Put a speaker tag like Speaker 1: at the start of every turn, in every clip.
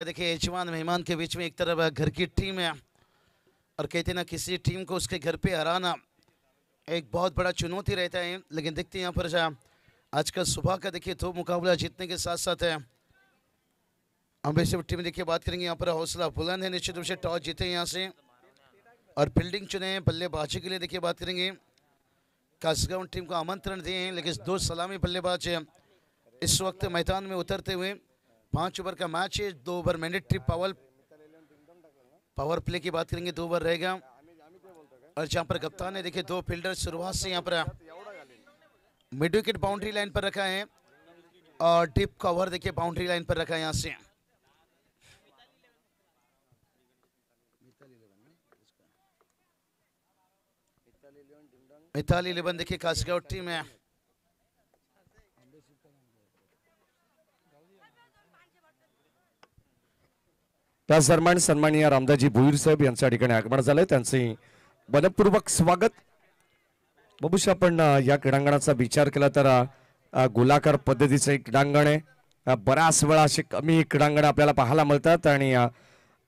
Speaker 1: देखिए यजमान मेहमान के बीच में एक तरफ घर की टीम है और कहते ना किसी टीम को उसके घर पे हराना एक बहुत बड़ा चुनौती रहता है। लेकिन देखते हैं यहाँ पर आज का सुबह का देखिए दो मुकाबला जीतने के साथ साथ है अम्बेसिव टीम देखिए बात करेंगे यहाँ पर हौसला बुलंद है, निश्चित रूप से टॉस जीते यहाँ से और फील्डिंग चुने बल्लेबाजी के लिए देखिए बात करेंगे कासगांव टीम को आमंत्रण दिए हैं। लेकिन दो सलामी बल्लेबाज इस वक्त मैदान में उतरते हुए 5 ओवर का मैच है, 2 ओवर मैंडेटरी पावर प्ले की बात करेंगे 2 ओवर रहेगा और जहां पर कप्तान ने देखिए 2 फील्डर शुरुआत से यहां पर मिड विकेट बाउंड्री लाइन पर रखा है और डीप कवर देखिए बाउंड्री लाइन पर रखा है यहां से। मिताली 11 देखिए कासगांव टीम है।
Speaker 2: त्याच दरम्यान सन्माननीय रामदासजी भोईर साहेब यांच्या ठिकाणी आगमन झालंय, त्यांचे मनपूर्वक स्वागत। बघूशा आपण या क्रीडांगणाचा विचार केला तर गोलाकार पद्धतीचं एक क्रीडांगण आहे। बऱ्याच वेळा असे कमी क्रीडांगण आपल्याला पाहायला मिळतात आणि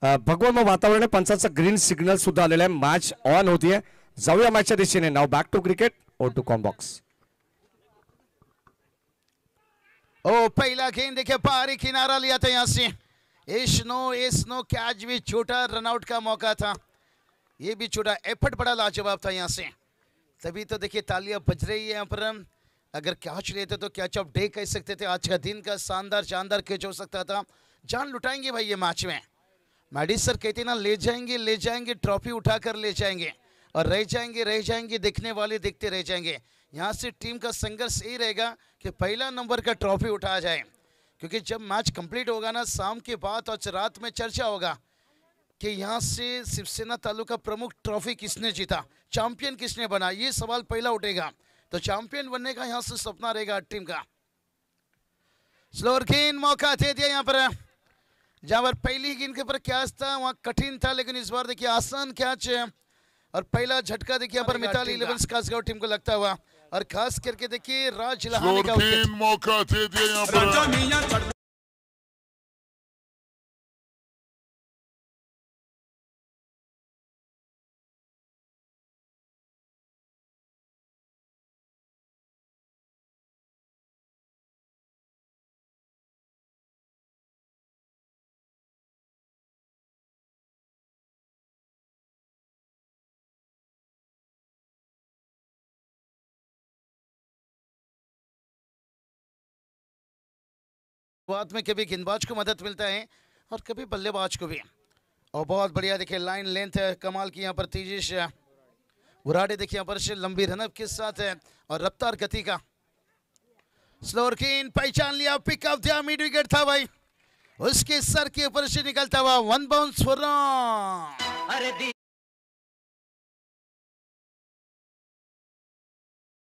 Speaker 2: भगवं वातावरण पंचाचा ग्रीन सिग्नल सुद्धा आलेला आहे, मॅच ऑन होतीये। जाऊया मॅचच्या दिशेने। नाव बॅक टू क्रिकेट और टू कॉम्बॉक्स।
Speaker 1: ओ पहला गेंद देखिए बाहरी किनारा लिया था यहाँ से एस्नो कैच भी छोटा, रनआउट का मौका था, ये भी छोटा, एफर्ट बड़ा लाजवाब था यहाँ से, तभी तो देखिए तालियां बज रही है यहाँ पर। अगर कैच लेते तो कैच ऑफ डे कह सकते थे, आज का दिन का शानदार कैच हो सकता था। जान लुटाएंगे भाई ये मैच में, मैडी सर कहते ना ले जाएंगे ट्रॉफी उठाकर ले जाएंगे और रह जाएंगे देखने वाले देखते रह जाएंगे। यहाँ से टीम का संघर्ष यही रहेगा कि पहला नंबर का ट्रॉफी उठाया जाए, क्योंकि जब मैच कंप्लीट होगा ना शाम के बाद और रात में चर्चा होगा कि यहाँ से शिवसेना तालुका प्रमुख ट्रॉफी किसने जीता, चैंपियन किसने बना, ये सवाल पहला उठेगा। तो चैंपियन बनने का यहाँ से सपना रहेगा टीम का। स्लोअर गेंद मौका दे दिया यहाँ पर, जहाँ पर पहली गेंद के ऊपर कैच था वहाँ कठिन था, लेकिन इस बार देखिए आसान कैच है और पहला झटका देखिए यहाँ पर मिताली 11 कासगांव टीम को लगता हुआ और खास करके देखिए राज लहाने का
Speaker 3: मौका दे दिया यहाँ पर।
Speaker 1: शुरुआत में कभी गेंदबाज को मदद मिलता है और कभी बल्लेबाज को भी। और बहुत बढ़िया देखिए लाइन लेंथ है कमाल की यहाँ पर तेजिश बुराड़े देखिए यहाँ पर से लंबी रनअप के साथ है और रफ्तार गति का। स्लोअर गेंद पहचान लिया, पिक ऑफ दिया, मिड विकेट था भाई, उसके सर के ऊपर से निकलता हुआ 1 बाउंस फॉर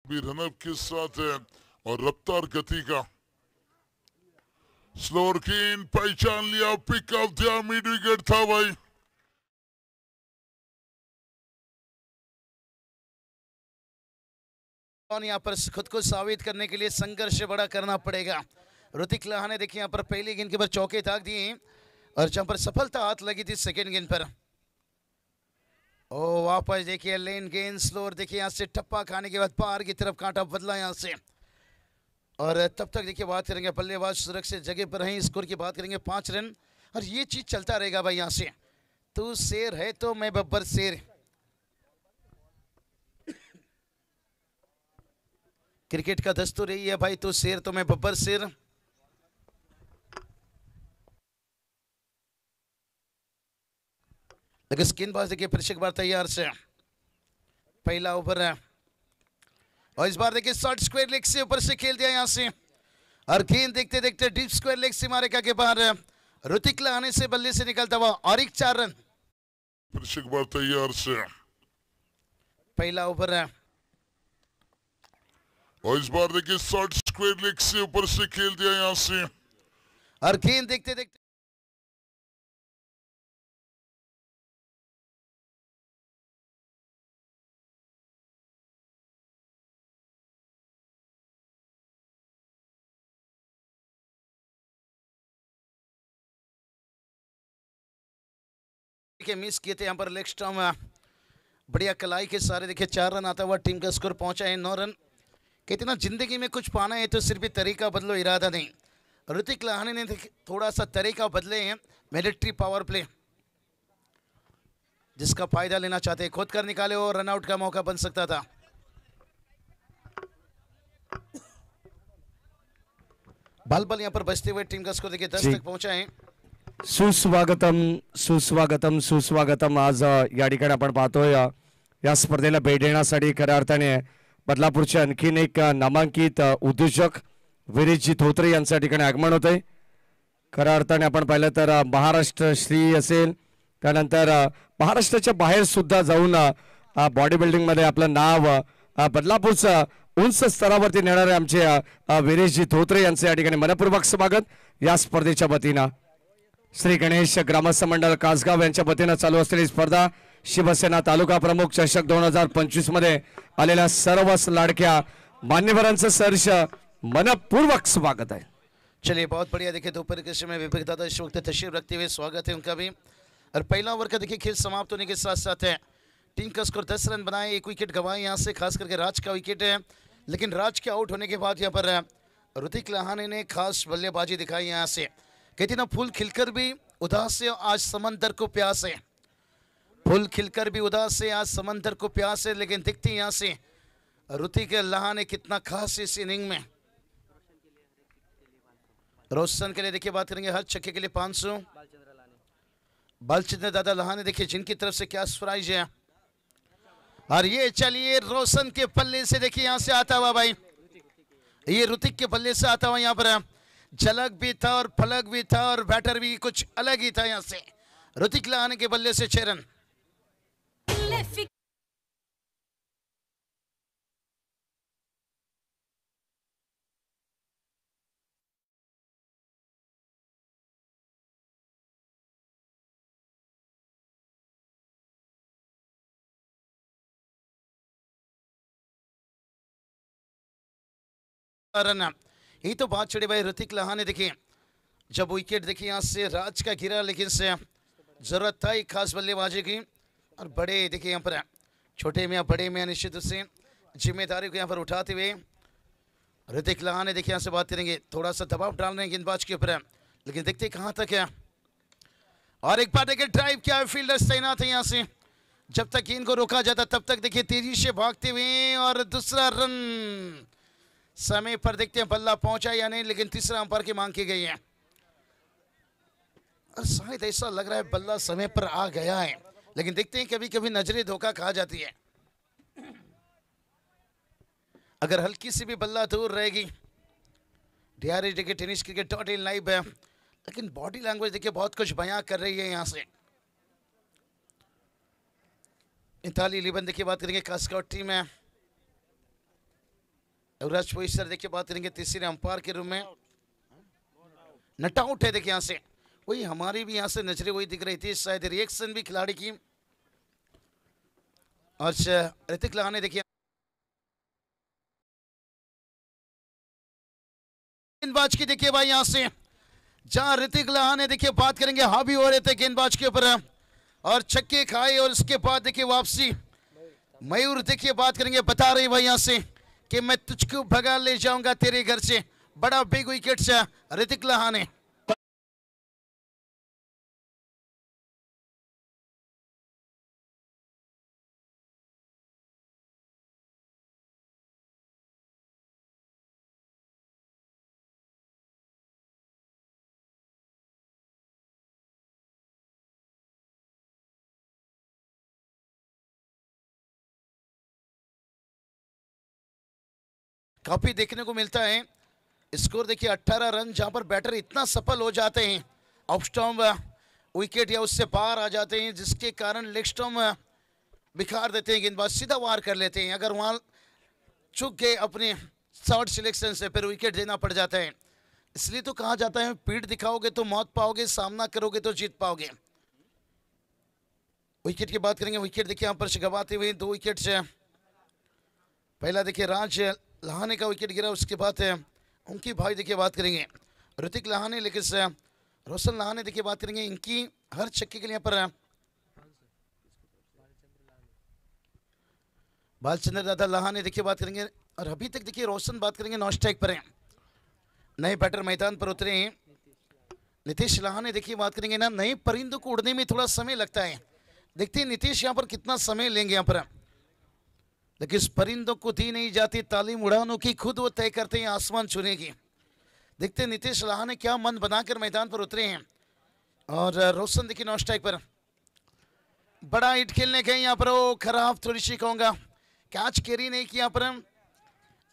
Speaker 3: रनअप के साथ है और रफ्तार गति का। स्लोअर गेंद पहचान लिया, पिक ऑफ दिया, मिड विकेट था भाई।
Speaker 1: यहाँ पर खुद को साबित करने के लिए संघर्ष बड़ा करना पड़ेगा। ऋतिक लहाने देखिए यहाँ पर पहली गेंद के ऊपर चौके दाग दिए और जहां पर सफलता हाथ लगी थी सेकेंड गेंद पर। ओ वापस देखिए लेन गेंद स्लोअर देखिए यहाँ से टप्पा खाने के बाद पार की तरफ कांटा बदला यहाँ से और तब तक देखिए बात करेंगे बल्लेबाज सुरक्षित जगह पर हैं। स्कोर की बात करेंगे 5 रन और ये चीज चलता रहेगा भाई यहाँ से। तू शेर है तो मैं बब्बर शेर, क्रिकेट का दस्तूर यही है भाई, तू शेर तो मैं बब्बर शेर। लेकिन गेंदबाज देखिए फिर से एक बार तैयार से पहला ओवर है और इस बार देखिए शॉर्ट स्क्वायर लेग से ऊपर से खेल दिया यहाँ से और गेंद देखते देखते डीप स्क्वायर लेग से मारेगा के बाहर ऋतिक लहाने से बल्ले से निकलता हुआ और एक 4 रन।
Speaker 3: फिर से एक बार तैयार से
Speaker 1: पहला ओवर है
Speaker 3: और इस बार देखिए शॉर्ट स्क्वायर लेग से ऊपर से खेल दिया यहाँ से
Speaker 1: और गेंद देखते देखते देखिए मिस किए थे यहाँ पर लेग स्टंप बढ़िया कलाई के सारे देखिए 4 रन आता हुआ टीम का स्कोर पहुंचा है 9 रन। कितना जिंदगी में कुछ पाना है तो सिर्फ तरीका बदलो इरादा नहीं। ऋतिक लहाने ने थोड़ा सा तरीका बदले हैं मिलिट्री पावर प्ले जिसका फायदा लेना चाहते हैं, खोद कर निकाले और रनआउट का मौका बन सकता था। बल बल यहाँ पर बचते हुए टीम का स्कोर देखिए 10 तक पहुंचा है।
Speaker 2: सुस्वागतम सुस्वागतम सुस्वागतम। आज या ठिकाणी आपण पाहतोय या स्पर्धेला भेट देण्यासाठी खऱ्या अर्थाने बदलापूरचे आणखीन एक नामांकित उद्योजक विरेशजी धोत्रे यांच्या ठिकाणी आगमन होत आहे। खऱ्या अर्थाने आपण पाहिलं तर महाराष्ट्र श्री असेल, त्यानंतर महाराष्ट्राच्या बाहेर सुद्धा जाऊन बॉडी बिल्डिंग मध्ये आपलं नाव बदलापूरचं उंच स्तरावरती नेणारे आमचे विरेशजी धोत्रे यांचे या ठिकाणी मनपूर्वक स्वागत। या स्पर्धेच्या वतीनं श्री गणेश ग्रामस्थ मंडळ कासगाव यांच्या वतीनं चालू असलेली स्पर्धा शिवसेना तालुका प्रमुख चषक 2025 मध्ये आलेल्या सर्व लाडक्या मान्यवरांचं सहर्ष मनपूर्वक स्वागत है।
Speaker 1: चलिए बहुत बढ़िया। देखिए दोपहर के समय विवेक दादा इस वक्त तशरीफ रखते हुए स्वागत है उनका भी। और पहला ओवर का देखिए खेल समाप्त होने के साथ साथ है टीम का स्कोर 10 रन बनाए, 1 विकेट गंवाए यहाँ से, खास करके राज का विकेट है। लेकिन राज के आउट होने के बाद यहाँ पर ऋतिक लहाने ने खास बल्लेबाजी दिखाई यहाँ से। कहती ना फूल खिलकर भी उदास है आज समंदर को प्यास है, फूल खिलकर भी उदास है आज समंदर को प्यास है। लेकिन दिखती यहाँ से ऋतिक लहाने कितना खास इस इनिंग में। रोशन के लिए देखिए बात करेंगे, हर छक्के के लिए 500। बालचंद्र दादा लहाने देखिए जिनकी तरफ से क्या सरप्राइज है। और ये चलिए रोशन के पल्ले से देखिए यहाँ से आता हुआ भाई, ये ऋतिक के पल्ले से आता हुआ यहाँ पर झलक भी था और फलक भी था और बैटर भी कुछ अलग ही था। यहाँ से ऋतिक लहाने के बल्ले से 6 रन। रन यही तो बात छड़ी भाई। ऋतिक लहाने देखिए जब विकेट देखिए यहाँ से राज का गिरा, लेकिन से जरूरत था एक खास बल्लेबाजी की। और बड़े देखिए यहाँ पर छोटे में बड़े में निश्चित रूप से जिम्मेदारी को यहाँ पर उठाते हुए ऋतिक लहाने देखिए यहाँ से बात करेंगे, थोड़ा सा दबाव डाल रहे हैं गेंदबाज के ऊपर, लेकिन देखते कहाँ तक है। और एक बार देखिए ड्राइव किया है, फील्डर्स तैनात है यहाँ से, जब तक गेंद को रोका जाता तब तक देखिए तेजी से भागते हुए और दूसरा रन समय पर देखते हैं बल्ला पहुंचा या नहीं, लेकिन तीसरा अंपायर की मांग की गई है। और शायद ऐसा लग रहा है बल्ला समय पर आ गया है, लेकिन देखते हैं कभी कभी नजरें धोखा खा जाती है। अगर हल्की सी भी बल्ला दूर रहेगी, डीआरएच देखिए टेनिस क्रिकेट .in लाइव है, लेकिन बॉडी लैंग्वेज देखिए बहुत कुछ बयां कर रही है यहाँ से। इताली लिबन देखिए बात करेंगे, कास्काउ टीम है। युवराज पोइसर देखिए बात करेंगे तीसरे अंपायर के रूम में। नट आउट है देखिए यहाँ से, वही हमारी भी यहाँ से नजरें वही दिख रही थी, शायद रिएक्शन भी खिलाड़ी की। और ऋतिक लहाने देखिए गेंदबाज की देखिए भाई यहाँ से, जहां ऋतिक लहाने देखिए बात करेंगे हावी हो रहे थे गेंदबाज के ऊपर और छक्के खाए, और उसके बाद देखिए वापसी। मयूर देखिए बात करेंगे बता रही भाई यहाँ से कि मैं तुझको भगा ले जाऊंगा तेरे घर से। बड़ा बिग विकेट से ऋतिक लहाने। काफी देखने को मिलता है। स्कोर देखिए 18 रन, जहां पर बैटर इतना सफल हो जाते हैं ऑफ स्टॉम्प विकेट या उससे पार आ जाते हैं, जिसके कारण लेग स्टॉम्प बिखार देते हैं, गेंदबाज सीधा वार कर लेते हैं। अगर वहां चूक गए अपने शॉट सिलेक्शन से फिर विकेट देना पड़ जाता है। इसलिए तो कहा जाता है पीठ दिखाओगे तो मौत पाओगे, सामना करोगे तो जीत पाओगे। विकेट की बात करेंगे, विकेट देखिए यहाँ पर गवाते हुए 2 विकेट से। पहला देखिए राज लहाने का विकेट गिरा, उसके बाद उनकी भाई देखिए बात करेंगे ऋतिक लहाने, लेकिन रोशन लहाने देखिए बात करेंगे। इनकी हर छक्के के लिए पर बालचंद्र दादा लहाने देखिए बात करेंगे। और अभी तक देखिए रोशन बात करेंगे नॉन स्ट्राइक पर हैं, नए बैटर मैदान पर उतरे हैं। नीतीश लहाने देखिए बात करेंगे ना, नए परिंदों को उड़ने में थोड़ा समय लगता है। देखते हैं नीतीश यहाँ पर कितना समय लेंगे यहाँ पर, लेकिन इस परिंदों को दी नहीं जाती तालीम उड़ानों की, खुद वो तय करते हैं आसमान छूने की। देखते हैं नीतीश लहाने क्या मन बनाकर मैदान पर उतरे हैं। और रोशन देखिए नॉन स्ट्राइक पर, बड़ा हिट खेलने गए यहाँ पर, वो खराब थोड़ी सी कहूँगा, कैच कैरी नहीं किया पर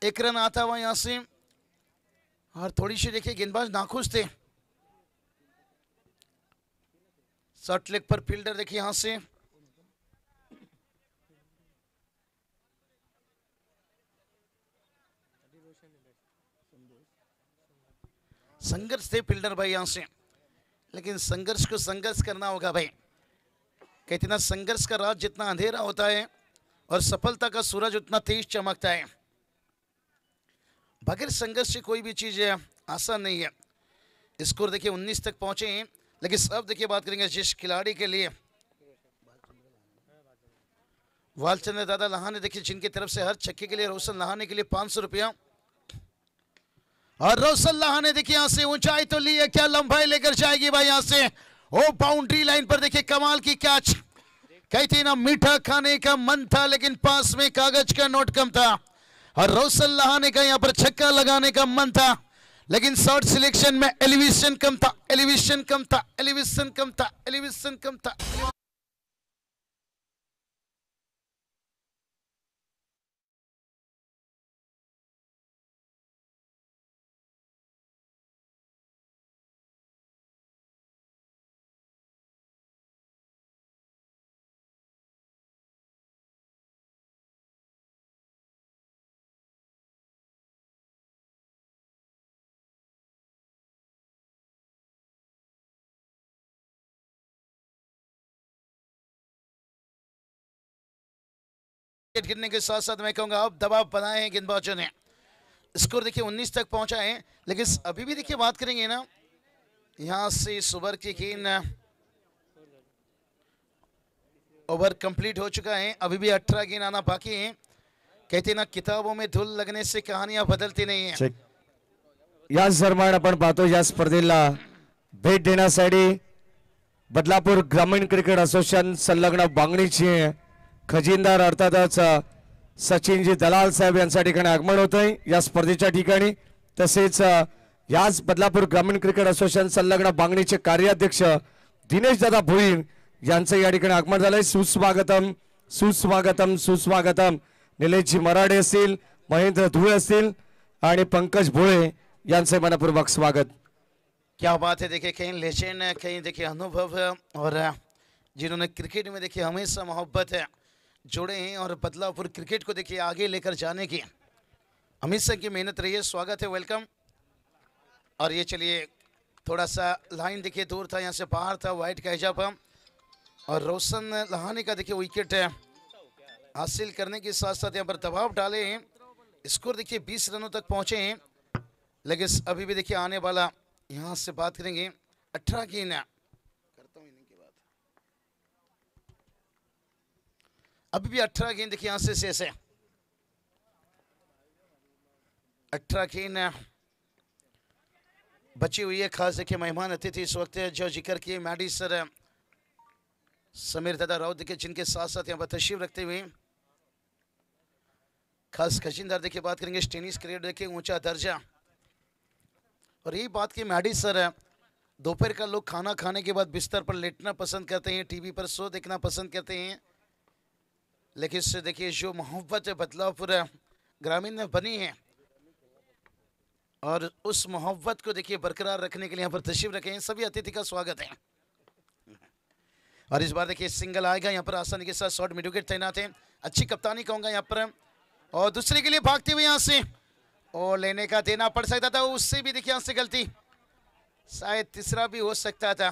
Speaker 1: एक रन आता हुआ यहाँ से। और थोड़ी सी देखिए गेंदबाज नाखुश थे। शॉर्ट लेग पर फील्डर देखिए यहां से, संघर्ष थे फील्डर भाई यहां से, लेकिन संघर्ष को संघर्ष करना होगा भाई। कहते ना संघर्ष का रात जितना अंधेरा होता है और सफलता का सूरज उतना तेज चमकता है। बगैर संघर्ष से कोई भी चीज आसान नहीं है। स्कोर देखिए 19 तक पहुंचे हैं, लेकिन अब देखिए बात करेंगे जिस खिलाड़ी के लिए, वालचंद्र दादा लहाने देखिए जिनकी तरफ से हर छक्के के लिए रोशन लहाने के लिए 500 रुपया। और रोशन लहाने देखिए यहां से ऊंचाई तो ली है, क्या लंबाई लेकर जाएगी भाई यहां से। ओ बाउंड्री लाइन पर देखिए कमाल की कैच। कहती ना मीठा खाने का मन था लेकिन पास में कागज का नोट कम था। और रोशन लहाने का यहां पर छक्का लगाने का मन था, लेकिन शॉट सिलेक्शन में एलिवेशन कम था, एलिवेशन कम था, एलिवेशन कम था, एलिवेशन कम था। गिरने के साथ साथ मैं कहूंगा अब दबाव बनाए हैं गेंदबाजों ने। स्कोर देखिए 19 तक पहुंचा है, लेकिन अभी भी देखिए बात करेंगे ना, यहां से सुबर की गेंद ओवर कंप्लीट हो चुका है, अभी भी 18 गेंद आना बाकी है। कहते ना किताबों में धूल लगने से कहानियां बदलती नहीं है।
Speaker 2: याच दरम्यान आपण पाहतो या स्पर्धेला भेट देण्यासाठी बदलापूर ग्रामीण क्रिकेट असोसिएशन संलग्न बांगणीची खजिनदार अर्थातच सचिनजी दलाल साहेब यांच्या ठिकाणी आगमन होत आहे या स्पर्धेच्या ठिकाणी। तसेच याच बदलापूर ग्रामीण क्रिकेट असोसिएशन संलग्न बांगणीचे कार्याध्यक्ष दिनेश दादा भोईर यांचं या ठिकाणी आगमन झालंय। सुस्वागतम सुस्वागतम सुस्वागतम। निलेशजी मराठे असतील, महेंद्र धुळे असतील आणि पंकज भोळे यांचे मनपूर्वक स्वागत।
Speaker 1: क्या बात है, देखिए कहीं लेजेंड है, कहीं देखिए अनुभव है, और जिन्होंने क्रिकेट में देखिए हमेशा मोहब्बत है जोड़े हैं और बदलापुर क्रिकेट को देखिए आगे लेकर जाने की हमेशा की मेहनत रही है। स्वागत है, वेलकम। और ये चलिए थोड़ा सा लाइन देखिए दूर था, यहाँ से बाहर था वाइट का हिजाब, और रोशन लहाने का देखिए विकेट हासिल करने के साथ साथ यहाँ पर दबाव डाले हैं। स्कोर देखिए 20 रनों तक पहुंचे हैं, लेकिन अभी भी देखिए आने वाला, यहाँ से बात करेंगे 18 गेंद करता हूँ इनिंग की बात, अभी भी 18 गेंद देखिए यहाँ से शेष है। 18 गेंद बची हुई है। खास देखिए मेहमान अतिथि इस वक्त जो जिक्र किए मैडी सर समीर दादा राउत देखिए जिनके साथ साथ यहाँ पर तशरीफ रखते हुए खास खजिनदार देखिए बात करेंगे टेनिस क्रिकेट देखिए ऊंचा दर्जा। और यही बात की मैडी सर दोपहर का लोग खाना खाने के बाद बिस्तर पर लेटना पसंद करते हैं, टीवी पर शो देखना पसंद करते हैं, लेकिन इससे देखिए जो मोहब्बत बदलापुर ग्रामीण में बनी है और उस मोहब्बत को देखिए बरकरार रखने के लिए यहाँ पर तशरीफ रखे हैं। सभी अतिथि का स्वागत है। और इस बार देखिए सिंगल आएगा यहाँ पर आसानी के साथ, शॉर्ट मिड विकेट तैनात है, अच्छी कप्तानी कहूँगा यहाँ पर। और दूसरे के लिए भागते हुए यहाँ से और लेने का देना पड़ सकता था, उससे भी देखिए यहाँ से गलती, शायद तीसरा भी हो सकता था।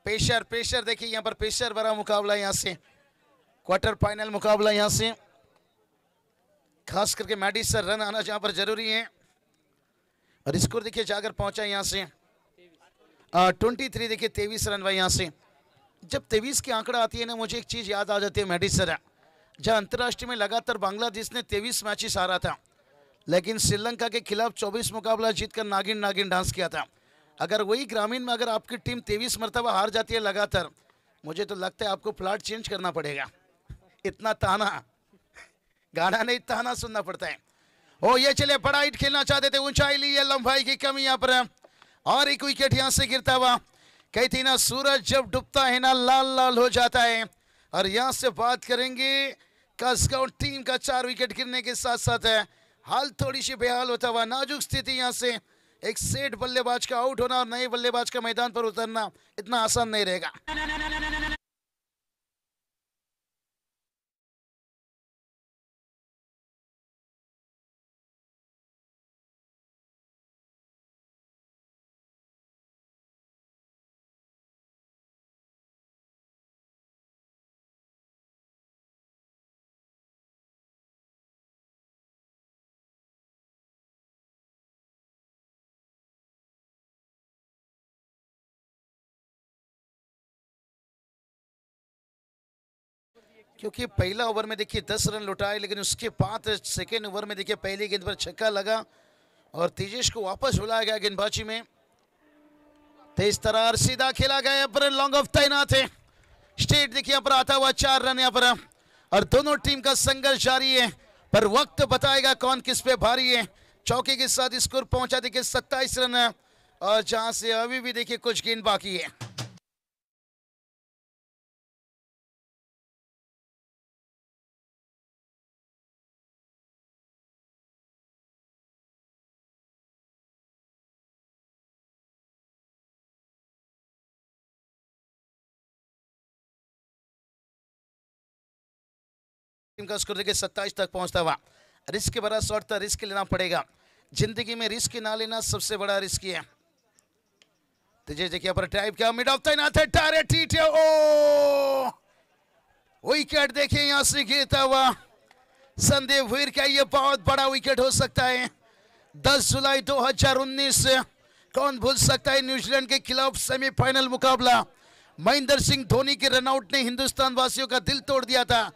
Speaker 1: पेशर पेशर देखिए यहाँ पर पेशर भरा मुकाबला, यहाँ से क्वार्टर फाइनल मुकाबला, यहाँ से खास करके मैडी सर रन आना जहाँ पर जरूरी है। और स्कोर देखिए जाकर पहुंचा यहाँ से 23 देखिए 23 रन भाई यहाँ से। जब 23 की आंकड़ा आती है ना, मुझे एक चीज याद आ जाती है मैडी सर, जहां अंतर्राष्ट्रीय में लगातार बांग्लादेश ने 23 मैचेस हारा था, लेकिन श्रीलंका के खिलाफ 24 मुकाबला जीतकर नागिन नागिन डांस किया था। अगर वही ग्रामीण में अगर आपकी टीम 23 मरतबा हार जाती है लगातार, मुझे तो लगता है आपको प्लाट चेंज करना पड़ेगा। इतना ताना गाना नहीं, ताना सुनना पड़ता है। ओ ये चले, बड़ा हिट खेलना चाहते थे, ऊंचाई ली है, लंबाई की कमी यहाँ पर, और एक विकेट यहाँ से गिरता हुआ। कहती ना सूरज जब डूबता है ना लाल लाल हो जाता है। और यहाँ से बात करेंगे कसगांव टीम का 4 विकेट गिरने के साथ साथ है हाल थोड़ी सी बेहाल होता हुआ, नाजुक स्थिति। यहाँ से एक सेठ बल्लेबाज का आउट होना और नए बल्लेबाज का मैदान पर उतरना इतना आसान नहीं रहेगा। क्योंकि पहला ओवर में देखिए 10 रन लुटाए, लेकिन उसके बाद सेकेंड ओवर में देखिए पहली गेंद पर छक्का लगा और तेजेश को वापस बुलाया गया गेंदबाजी में। तेज तरार सीधा खेला गया, पर लॉन्ग ऑफ तैनात है। स्टेट देखिए यहाँ पर आता हुआ 4 रन यहाँ पर, और दोनों टीम का संघर्ष जारी है, पर वक्त बताएगा कौन किस पे भारी है। चौके के साथ स्कोर पहुंचा देखिए 27 रन है, और जहां से अभी भी देखिए कुछ गेंद बाकी है। टीम का स्कोर देखिए 27 तक पहुंचता हुआ। रिस्क बड़ा शॉट था, रिस्क लेना पड़ेगा। जिंदगी में रिस्क ना लेना सबसे बड़ा रिस्क है। तेज देखिए पर ड्राइव किया, मिड ऑफ तैनात है, डायरेक्ट हिट है। ओ विकेट देखिए यहां से गिरता हुआ संदीप वीर का, ये बहुत बड़ा विकेट हो सकता है। 10 जुलाई 2019 कौन भूल सकता है न्यूजीलैंड के खिलाफ सेमीफाइनल मुकाबला। महेंद्र सिंह धोनी के रनआउट ने हिंदुस्तान वासियों का दिल तोड़ दिया था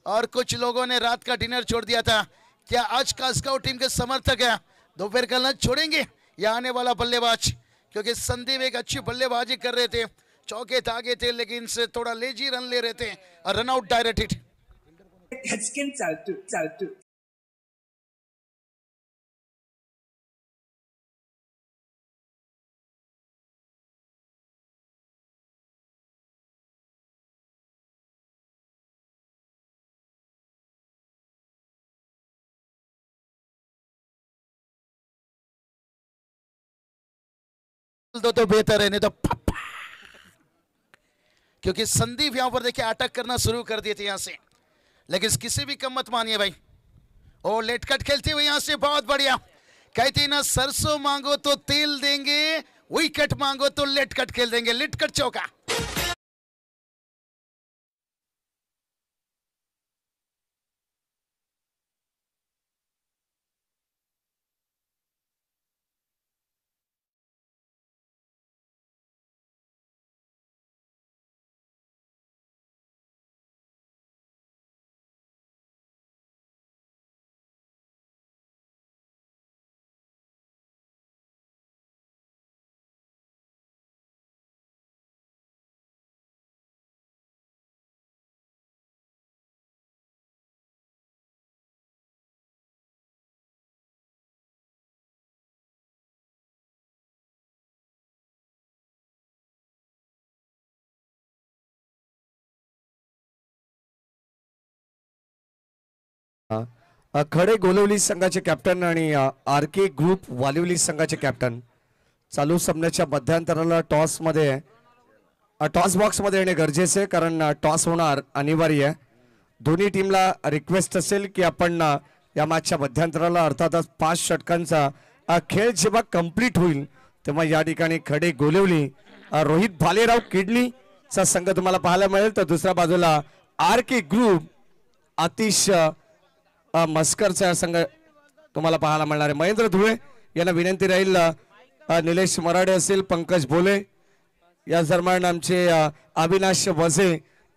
Speaker 1: और कुछ लोगों ने रात का डिनर छोड़ दिया था। क्या आज कसगांव टीम के समर्थक है दोपहर का लंच छोड़ेंगे या आने वाला बल्लेबाज? क्योंकि संदीप एक अच्छी बल्लेबाजी कर रहे थे, चौके धागे थे, लेकिन से थोड़ा लेजी रन ले रहे थे और रनआउट डायरेक्ट हिट। दो तो बेहतर है, नहीं तो क्योंकि संदीप यहां पर देखिए अटैक करना शुरू कर दिए थे यहां से, लेकिन किसी भी कम मत मानिए भाई। ओ लेट कट खेलते हुए यहां से बहुत बढ़िया। कहती ना सरसों मांगो तो तेल देंगे, विकेट मांगो तो लेट कट खेल देंगे। लेट कट चौका।
Speaker 2: खडे गोलवली संघाचे कॅप्टन आणि आर के ग्रुप वालिवली संघाचे कॅप्टन चालू सामन्याच्या मध्यांतराला टॉस बॉक्स मध्ये येणे गरजेचे आहे, कारण टॉस होणार अनिवार्य आहे। दोन्ही टीमला रिक्वेस्ट असेल की आपण या मॅचच्या मध्यांतराला अर्थातच 5 षटकांचा खेळ जेव्हा कंप्लीट होईल तेव्हा या ठिकाणी खडे गोलवली रोहित भालेराव किडनी चा संघ तुम्हाला पाहायला मिळेल, तर दुसऱ्या बाजूला आर के ग्रुप आतिश मस्करचा संघ तुम्हाला पाहायला मिळणार आहे। महेंद्र धुळे यांना विनंती राहील, निलेश मराडे असेल, पंकज भोले या दरम्यान आमचे अविनाश वझे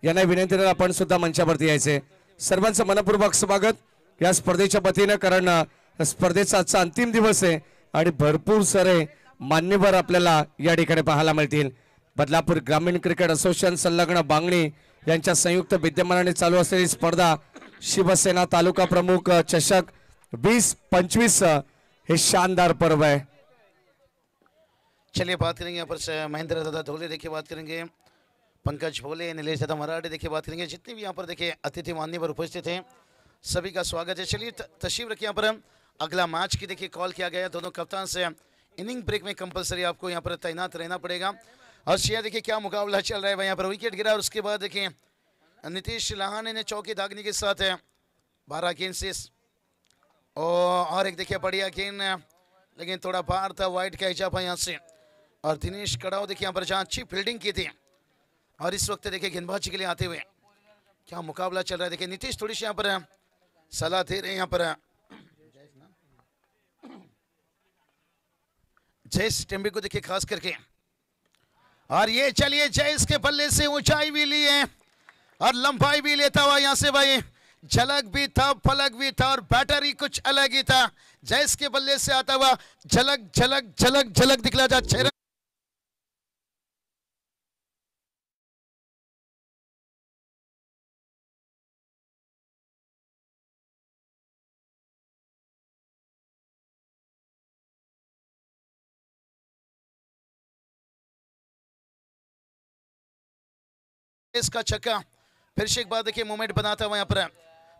Speaker 2: यांना विनंती राहील आपण सुद्धा मंचावरती यायचे। सर्वांचं मनपूर्वक स्वागत या स्पर्धेच्या वतीनं, कारण स्पर्धेचा आजचा अंतिम दिवस आहे आणि भरपूर सारे मान्यवर आपल्याला या ठिकाणी पाहायला मिळतील. बदलापूर ग्रामीण क्रिकेट असोसिएशन संलग्न बांगणी यांच्या संयुक्त विद्यमानाने चालू असलेली स्पर्धा शिवसेना तालुका प्रमुख चषक 2025 हे शानदार पर्व है.
Speaker 1: चलिए बात करेंगे यहाँ पर से महेंद्र दादा धोले देखिए, बात करेंगे पंकज भोले, नीलेश दादा मराठे देखिए, बात करेंगे जितने भी यहाँ पर देखिए अतिथि मान्यवर उपस्थित हैं सभी का स्वागत है. चलिए तशरीफ रखिए. यहाँ पर अगला मैच की देखिए कॉल किया गया, दोनों कप्तान से इनिंग ब्रेक में कंपलसरी आपको यहाँ पर तैनात रहना पड़ेगा. और शेयर देखिए क्या मुकाबला चल रहा है भाई. यहाँ पर विकेट गिरा और उसके बाद देखिए नीतीश लहाने ने चौके दागने के साथ 12 गेंद से और एक देखिए बढ़िया गेंद, लेकिन थोड़ा बाहर था, वाइड कैच अप यहाँ से. और दिनेश कड़ाव देखिए यहाँ पर जहाँ अच्छी फील्डिंग की थी और इस वक्त देखिए गेंदबाजी के लिए आते हुए क्या मुकाबला चल रहा है. देखिए नीतीश थोड़ी सी यहाँ पर सलाह दे रहे हैं यहाँ पर जयेश टेम्बे को देखिए खास करके. और ये चलिए जयेश के बल्ले से ऊंचाई भी ली है और लंबाई भी लेता हुआ यहाँ से भाई, झलक भी था, फलक भी था और बैटर ही कुछ अलग ही था. जयेश के बल्ले से आता हुआ झलक झलक झलक झलक दिखला जा. इसका छक्का फिर से एक बार देखिए मूवमेंट बनाता हुआ यहाँ पर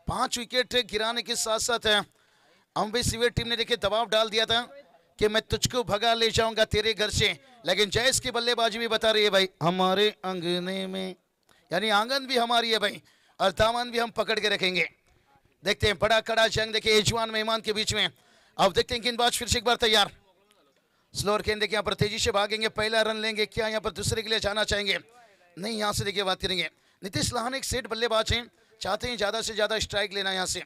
Speaker 1: 5 विकेट गिराने के साथ साथ अम्बे सिवियर टीम ने देखिए दबाव डाल दिया था कि मैं तुझको भगा ले जाऊंगा तेरे घर से, लेकिन जयेश की बल्लेबाजी भी बता रही है भाई हमारे अंगने में, यानी आंगन भी हमारी है भाई और दामन भी हम पकड़ के रखेंगे. देखते हैं बड़ा कड़ा जंग देखिए यजमान मेहमान के बीच में. अब देखते हैं गेंदबाज फिर से एक बार तैयार. स्लोअर गेंद देखिए यहाँ पर तेजी से भागेंगे, पहला रन लेंगे क्या यहाँ पर दूसरे के लिए जाना चाहेंगे नहीं. यहाँ से देखिए बात करेंगे नीतीश लहाने एक सेट बल्लेबाज हैं, चाहते हैं ज्यादा से ज्यादा स्ट्राइक लेना. यहाँ से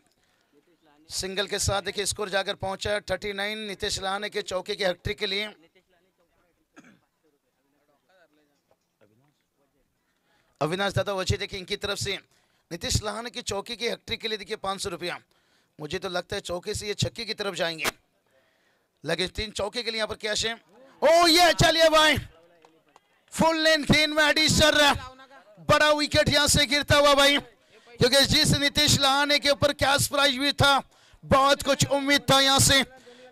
Speaker 1: सिंगल के साथ देखिए स्कोर जाकर पहुंचा 39 नीतीश लहाने के चौके के हैट्रिक के लिए. अविनाश दादा वजह देखिए इनकी तरफ से नीतीश लहाने के चौके के हैट्रिक के लिए देखिए 500 रुपया. मुझे तो लगता है चौके से ये छक्के की तरफ जाएंगे, लेकिन 3 चौके के लिए यहाँ पर कैश है. ओ ये चलिए भाई फुल लेंथ गेंद में एडिशन, बड़ा विकेट यहां से गिरता हुआ भाई, क्योंकि जिस नीतीश लहाने के ऊपर कैश प्राइज भी था, बहुत कुछ उम्मीद था. यहां से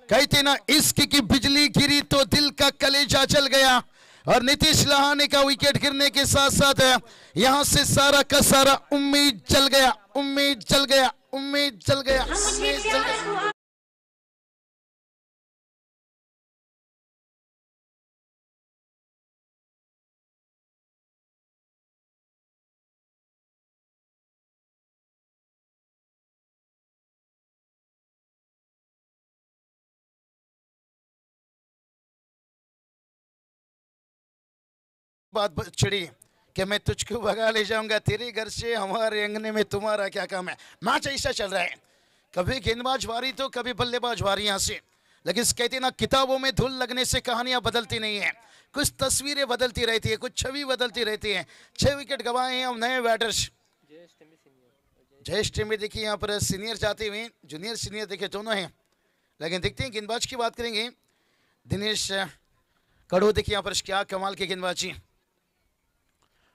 Speaker 1: कहते ना इश्क की बिजली गिरी तो दिल का कलेजा जल गया, और नीतीश लहाने का विकेट गिरने के साथ साथ यहां से सारा का सारा उम्मीद जल गया, उम्मीद जल गया, उम्मीद जल गया, उम्मीद जल गया. बात छिड़ी कि मैं तुझको भगा ले जाऊंगा तेरे घर से, हमारे अंगने में तुम्हारा क्या काम है. मैच ऐसा चल रहा है, कभी गेंदबाज वारी तो कभी बल्लेबाज वारी. यहाँ से लेकिन कहते ना किताबों में धूल लगने से कहानियां बदलती नहीं है, कुछ तस्वीरें बदलती रहती है, कुछ छवि बदलती रहती है. 6 विकेट गंवाए हैं हम नए बैटर्स. जयेश टीम देखिए यहाँ पर सीनियर जाते हुए, जूनियर सीनियर देखिए दोनों हैं. लेकिन देखते हैं गेंदबाज की बात करेंगे. दिनेश कड़ो देखिए यहाँ पर क्या कमाल की गेंदबाजी.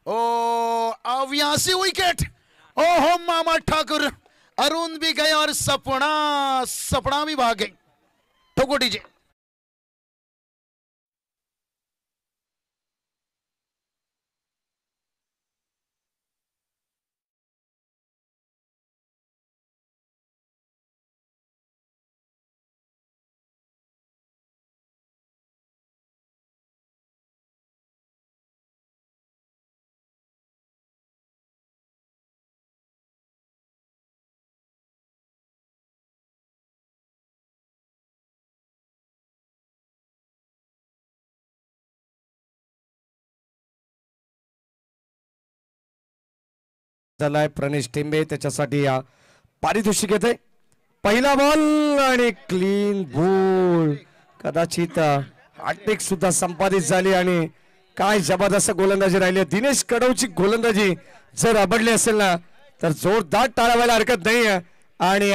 Speaker 1: ओ अब यहां से विकेट, ओहो मामा ठाकुर, अरुण भी गए और सपना भी भाग गए. ठोको डीजे.
Speaker 2: झालाय प्रणेश टेंबे, त्याच्यासाठी या पारितोषिक येते. पहिला बॉल आणि क्लीन बॉल, कदाचित हॅट्रिक सुद्धा संपादित झाली आणि काय जबरदस्त गोलंदाजी राहिली. दिनेश कडवची गोलंदाजी जर आवडली असेल ना तर जोरदार टाळ्या व्हायला हरकत नाही आहे. आणि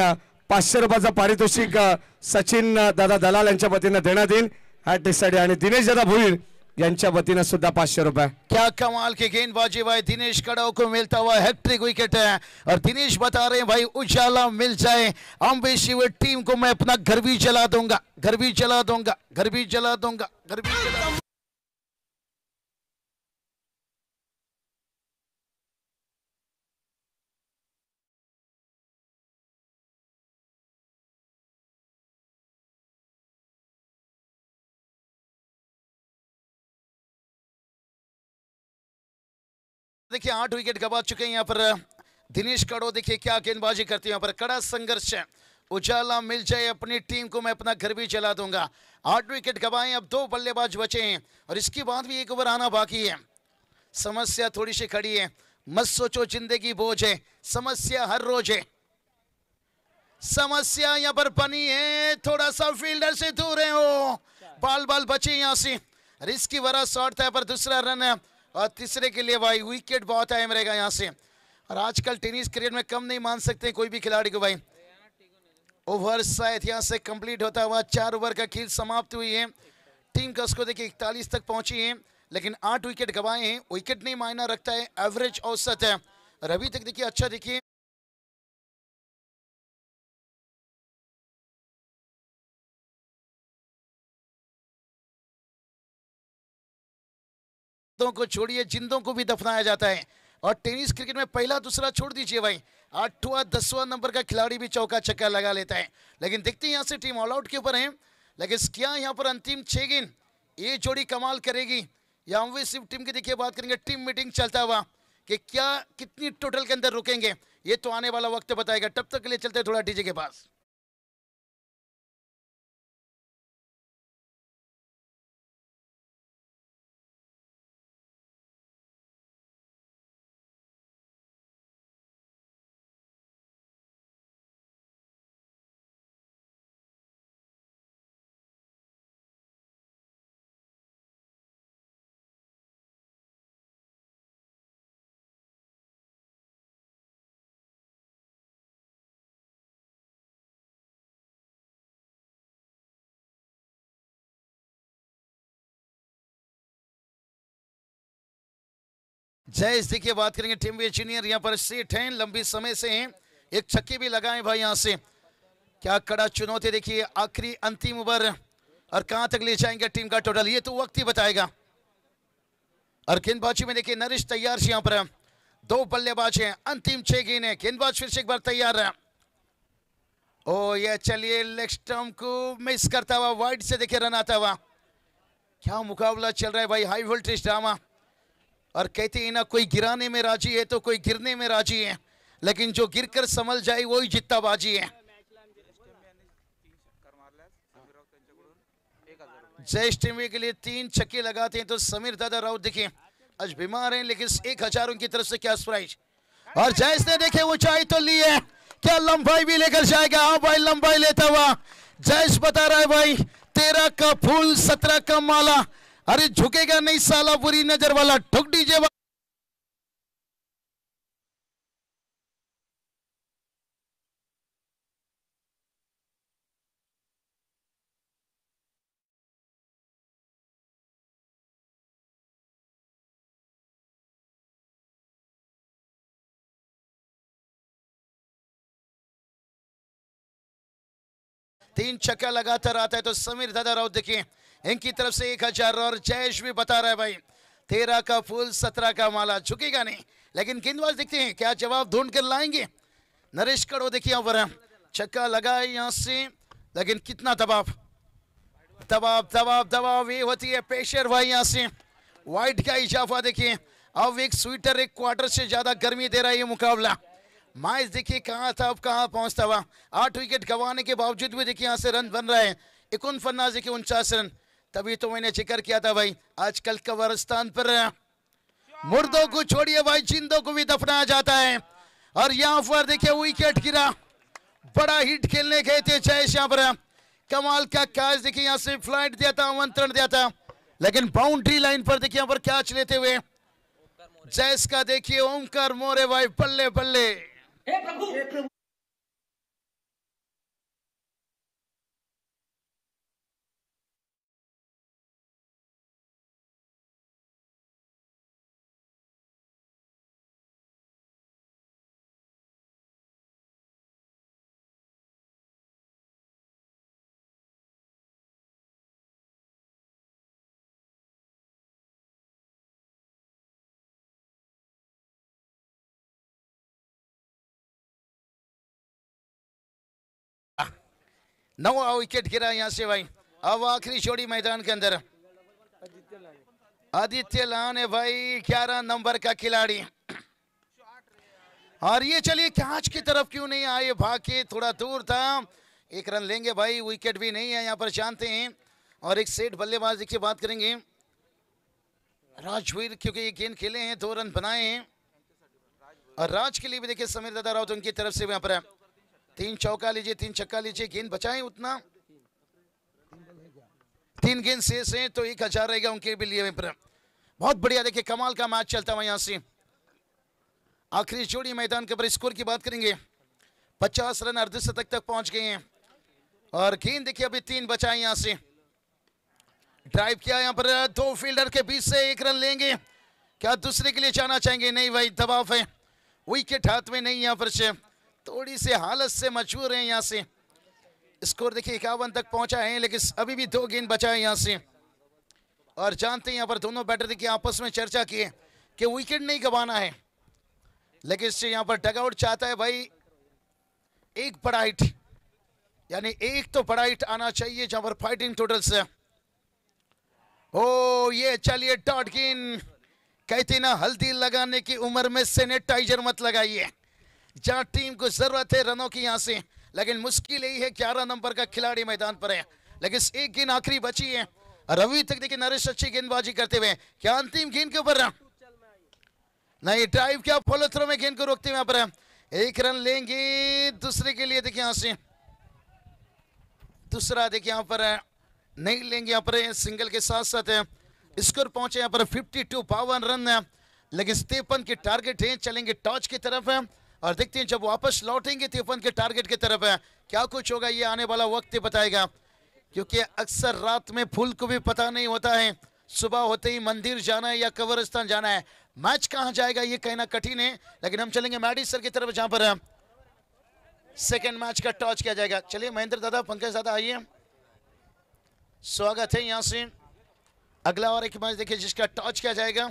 Speaker 2: 500 रुपयाचा पारितोषिक सचिन दादा दलाल यांच्या वतीनं देण्यात येईल हॅट्रिकसाठी. आणि दिनेश दादा भोईर यांच्या वतीनं सुद्धा 500 रुपये.
Speaker 1: क्या कमाल की गेंदबाजी भाई, दिनेश कड़ाव को मिलता हुआ हैट्रिक विकेट है. और दिनेश बता रहे हैं भाई उजाला मिल जाए अम्बेशिवर टीम को मैं अपना घर भी जला दूंगा, घर भी जला दूंगा, घर भी जला दूंगा, घर भी जला दूंगा. देखिए 8 विकेट गवा चुके हैं यहाँ पर दिनेश कड़ो. देखिए क्या गेंदबाजी करती है यहाँ पर, कड़ा संघर्ष है. उजाला मिल जाए अपनी टीम को मैं अपना घर भी जला दूंगा. 8 विकेट गवाए, अब 2 बल्लेबाज बचे हैं और इसके बाद भी एक ओवर आना बाकी है. समस्या थोड़ी सी खड़ी है, मत सोचो जिंदगी बोझ है, समस्या हर रोज है. समस्या यहाँ पर बनी है, थोड़ा सा फील्डर से दूर है. हो बाल बचे यहाँ से, रिस्क भरा शॉट था पर दूसरा रन है और तीसरे के लिए भाई विकेट बहुत अहम रहेगा यहाँ से. और आजकल टेनिस क्रिकेट में कम नहीं मान सकते कोई भी खिलाड़ी को भाई. ओवर शायद यहाँ से कंप्लीट होता हुआ 4 ओवर का खेल समाप्त हुई है. टीम का स्कोर देखिए 41 तक पहुंची है, लेकिन 8 विकेट गवाए हैं. विकेट नहीं मायना रखता है, एवरेज औसत है. और अभी तक देखिए अच्छा देखिए को छोड़िए जिंदों को भी दफनाया जाता है. और टेनिस क्रिकेट में पहला दूसरा छोड़ दीजिए भाई, 8वां 10वां नंबर का खिलाड़ी भी चौका छक्का लगा लेता है. लेकिन देखते हैं यहाँ से टीम ऑल आउट के ऊपर है, लेकिन क्या यहाँ पर अंतिम 6 गेंद ये जोड़ी कमाल करेगी या अम्बेशिवर टीम की देखिए बात करेंगे टीम मीटिंग चलता हुआ कि क्या कितनी टोटल के अंदर रुकेंगे, ये तो आने वाला वक्त बताएगा. तब तक के लिए चलते थोड़ा डीजे के पास. जयेश देखिए बात करेंगे टीम वे जूनियर यहाँ पर सेट हैं, लंबी समय से हैं. एक छक्के भी लगाए भाई यहाँ से. क्या कड़ा चुनौती देखिए आखिरी अंतिम ओवर और कहां तक ले जाएंगे टीम का टोटल, ये तो वक्त ही बताएगा. और गेंदबाजी में देखिए नरेश तैयार से यहाँ पर 2 बल्लेबाज हैं, अंतिम 6 गेंद है. गेंदबाज फिर से एक बार तैयार है. ओ ये चलिए लेग स्टंप को मिस करता हुआ वाइड से देखिए रन आता हुआ. क्या मुकाबला चल रहा है भाई, हाई वोल्टेज ड्रामा. और कहते हैं ना कोई गिराने में राजी है तो कोई गिरने में राजी है, लेकिन जो गिरकर संभल जाए वही जितना बाजी है. जयेश टीम के लिए 3 छक्के लगाते हैं तो समीर दादा राउत देखिए आज बीमार हैं, लेकिन 1000 उनकी तरफ से क्या सरप्राइज. और जयेश ने देखे ऊंचाई तो ली है, क्या लंबाई भी लेकर जाएगा. हाँ भाई लंबाई लेता हुआ जयेश बता रहा है भाई 13 का फूल 17 का माला. अरे झुकेगा नहीं साला बुरी नजर वाला, ठुक दीजिए. तीन छक्का लगातार आता है तो समीर दादा राउत देखिए इनकी तरफ से 1000. और जयेश भी बता रहा है भाई 13 का फूल 17 का माला, झुकेगा नहीं. लेकिन गेंदबाज देखते हैं क्या जवाब ढूंढ कर लाएंगे. नरेश कड़ो देखिए यहाँ पर छक्का लगा यहाँ से, लेकिन कितना दबाव दबाव दबाव दबाव ये होती है प्रेशर भाई. यहाँ से वाइड का इजाफा देखिए, अब एक स्वीटर एक क्वार्टर से ज्यादा गर्मी दे रहा है ये मुकाबला. मैच देखिए कहाँ था अब कहाँ पहुंचता हुआ. 8 विकेट गंवाने के बावजूद भी देखिए यहाँ से रन बन रहा है. 49 देखिए 49 रन. तभी तो मैंने जिक्र किया था भाई आजकल कब्रिस्तान पर मुर्दों को छोड़िए भाई जिंदों को भी दफनाया जाता है. और यहाँ पर देखिए विकेट गिरा, बड़ा हिट खेलने गए थे जयेश यहाँ पर. कमाल का कैच देखिए यहाँ से फ्लाइट दिया था, आमंत्रण दिया था, लेकिन बाउंड्री लाइन पर देखिए यहाँ पर कैच लेते हुए जयेश का देखिए ओमकार मोरे भाई बल्ले बल्ले. 9वां विकेट गिरा यहाँ से भाई। अब आखिरी जोड़ी मैदान के अंदर आदित्य लान है भाई, 11 नंबर का खिलाड़ी। और ये चलिए कैच की तरफ क्यों नहीं आए, भाग के थोड़ा दूर था, 1 रन लेंगे भाई, विकेट भी नहीं है यहाँ पर जानते हैं। और एक सेट बल्लेबाज देखिए बात करेंगे राजवीर, क्योंकि ये गेंद खेले हैं, 2 रन बनाए हैं। और राज के लिए भी देखिए समीर दादा राउत उनकी तरफ से यहाँ पर 3 चौका लीजिए 3 छक्का लीजिए, गेंद बचाए उतना, 3 गेंद शेष हैं तो 1000 रहेगा उनके भी लिए। बहुत बढ़िया देखिए कमाल का मैच चलता हुआ यहाँ से। आखिरी जोड़ी मैदान के ऊपर स्कोर की बात करेंगे, 50 रन अर्धशतक तक पहुंच गए हैं। और गेंद देखिए अभी 3 बचाए यहाँ से, ड्राइव किया यहाँ पर 2 फील्डर के बीच से 1 रन लेंगे, क्या दूसरे के लिए जाना चाहेंगे? नहीं भाई, दबाव है, विकेट हाथ में नहीं, यहाँ पर से थोड़ी सी हालत से मजबूर है यहाँ से। स्कोर देखिए 51 तक पहुंचा है, लेकिन अभी भी 2 गेंद बचा है यहाँ से। और जानते हैं यहाँ पर दोनों बैटर देखिए आपस में चर्चा की कि विकेट नहीं गंवाना है, लेकिन इससे यहाँ पर डगआउट चाहता है भाई 1 बड़ा हिट, यानी 1 तो बड़ा हिट आना चाहिए जहां पर फाइटिंग टोटल से। ओ ये चलिए डॉट गेंद, कहते ना हल्दी लगाने की उम्र में सैनिटाइजर मत लगाइए, जहां टीम को जरूरत है रनों की यहाँ से, लेकिन मुश्किल यही है 11 नंबर का खिलाड़ी मैदान पर है, लेकिन 1 गेंद आखिरी बची है। रवि तक देखिए नरेश अच्छी गेंदबाजी करते हुए, क्या अंतिम गेंद के ऊपर नहीं, ड्राइव किया, फॉलो थ्रो में गेंद को रोकते हुए यहाँ पर 1 रन लेंगे दूसरे के लिए। देखिए यहाँ से दूसरा देखिए यहाँ पर नहीं लेंगे, यहाँ पर सिंगल के साथ साथ स्कोर पहुंचे यहाँ पर 52 52 रन, लेकिन 53 के टारगेट है, चलेंगे टॉच की तरफ है और देखते हैं जब वापस लौटेंगे 53 के टारगेट की तरफ है क्या कुछ होगा, ये आने वाला वक्त बताएगा, क्योंकि अक्सर रात में फूल को भी पता नहीं होता है सुबह होते ही मंदिर जाना है या कब्रिस्तान जाना है, मैच कहां जाएगा ये कहना कठिन है। लेकिन हम चलेंगे मैडिसन की तरफ जहां पर सेकंड मैच का टॉच किया जाएगा। चलिए महेंद्र दादा, पंकज दादा आइए, स्वागत है यहाँ से। अगला और एक मैच देखिए जिसका टॉच किया जाएगा,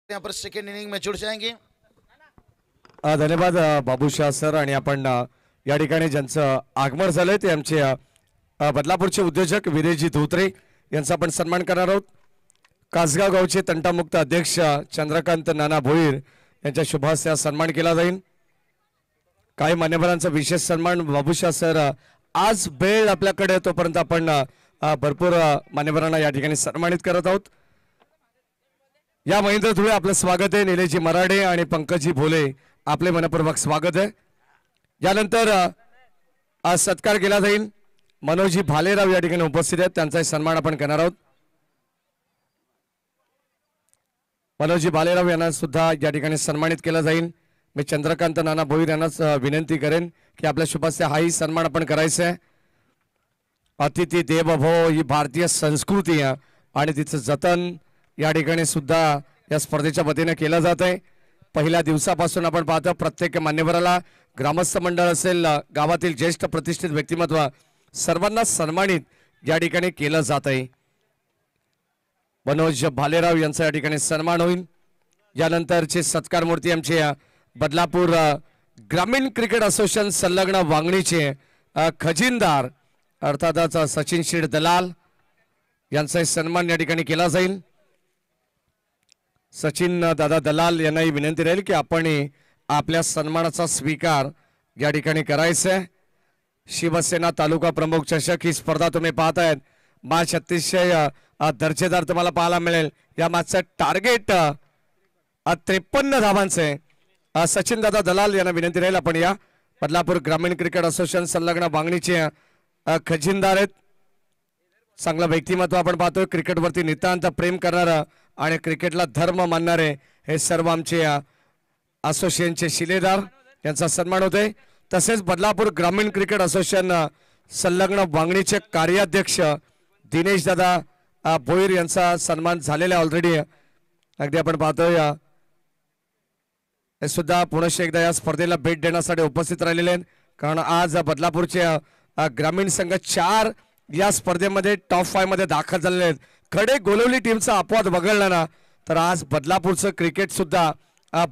Speaker 1: यहाँ पर सेकंड इनिंग में जुड़ जाएंगे।
Speaker 2: धन्यवाद बाबूशाह सर। आणि आपण या ठिकाणी ज्यांचं आगमन झालंय ते आमचे बदलापूरचे उद्योजक विरेजी धोत्रे यांचा आपण सन्मान करणार आहोत। कासगाव गावचे तंटामुक्त अध्यक्ष चंद्रकांत नाना भोईर यांच्या शुभ हस्ते सन्मान केला जाईल। काही मान्यवरांचा विशेष सन्मान बाबूशाह सर आज बेळ आपल्याकडे तोपर्यंत आपण भरपूर मान्यवरांना या ठिकाणी सन्मानित करत आहोत। या महेंद्र धुळे आपलं स्वागत आहे, निलेजी मराडे आणि पंकजी भोले आपले मनपूर्वक स्वागत आहे। यानंतर आज सत्कार केला जाईल, मनोजी भालेराव या ठिकाणी उपस्थित आहेत, त्यांचा सन्मान आपण करणार आहोत। मनोजी भालेराव यांना सुद्धा या ठिकाणी सन्मानित केला जाईल। मी चंद्रकांत नाना भोईर यांनाच विनंती करेन की आपल्या शुभास्ते हाही सन्मान आपण करायचा आहे। अतिथी देवो भव ही भारतीय संस्कृती आहे आणि तिचं जतन या ठिकाणी सुद्धा या स्पर्धेच्या वतीने केलं जात आहे। पहिल्या दिवसापासून आपण पाहतो प्रत्येक मान्यवराला, ग्रामस्थ मंडळ असेल, गावातील ज्येष्ठ प्रतिष्ठित व्यक्तिमत्व सर्वांना सन्मानित या ठिकाणी केलं जात आहे। मनोज भालेराव यांचा या ठिकाणी सन्मान होईल। यानंतरचे सत्कार मूर्ती आमचे बदलापूर ग्रामीण क्रिकेट असोसिएशन संलग्न वांगणीचे खजिनदार अर्थातच सचिन शेठ दलाल यांचा सन्मान या ठिकाणी केला जाईल। सचिन दादा दलाल यांनाही विनंती राहील की आपण आपल्या सन्मानाचा स्वीकार या ठिकाणी करायचा आहे। शिवसेना तालुका प्रमुख चषक ही स्पर्धा तुम्ही पाहतायत, मॅच अतिशय दर्जेदार तुम्हाला पाहायला मिळेल। या मॅचचं टार्गेट 53 धावांचे। सचिन दादा दलाल यांना विनंती राहील आपण या बदलापूर ग्रामीण क्रिकेट असोसिएशन संलग्न वांगणीचे खजिनदार आहेत. चांगलं व्यक्तिमत्व आपण पाहतोय. क्रिकेटवरती नितांत प्रेम करणारं आणि क्रिकेटला धर्म मानणारे हे सर्व आमचे असोसिएशनचे शिलेदार यांचा सन्मान होतोय. तसेच बदलापूर ग्रामीण क्रिकेट असोसिएशन संलग्न वांगणीचे कार्याध्यक्ष दिनेश दादा भोईर यांचा सन्मान झालेला ऑलरेडी. अगदी आपण पाहतोय हे सुद्धा पुनश्च एकदा या स्पर्धेला भेट देण्यासाठी उपस्थित राहिलेले आहेत. कारण आज बदलापूरचे ग्रामीण संघ 4 या स्पर्धेमध्ये टॉप 5 मध्ये दाखल झालेले आहेत. खडे गोलवली टीमचा अपवाद वगळला ना तर आज बदलापूरचं क्रिकेट सुद्धा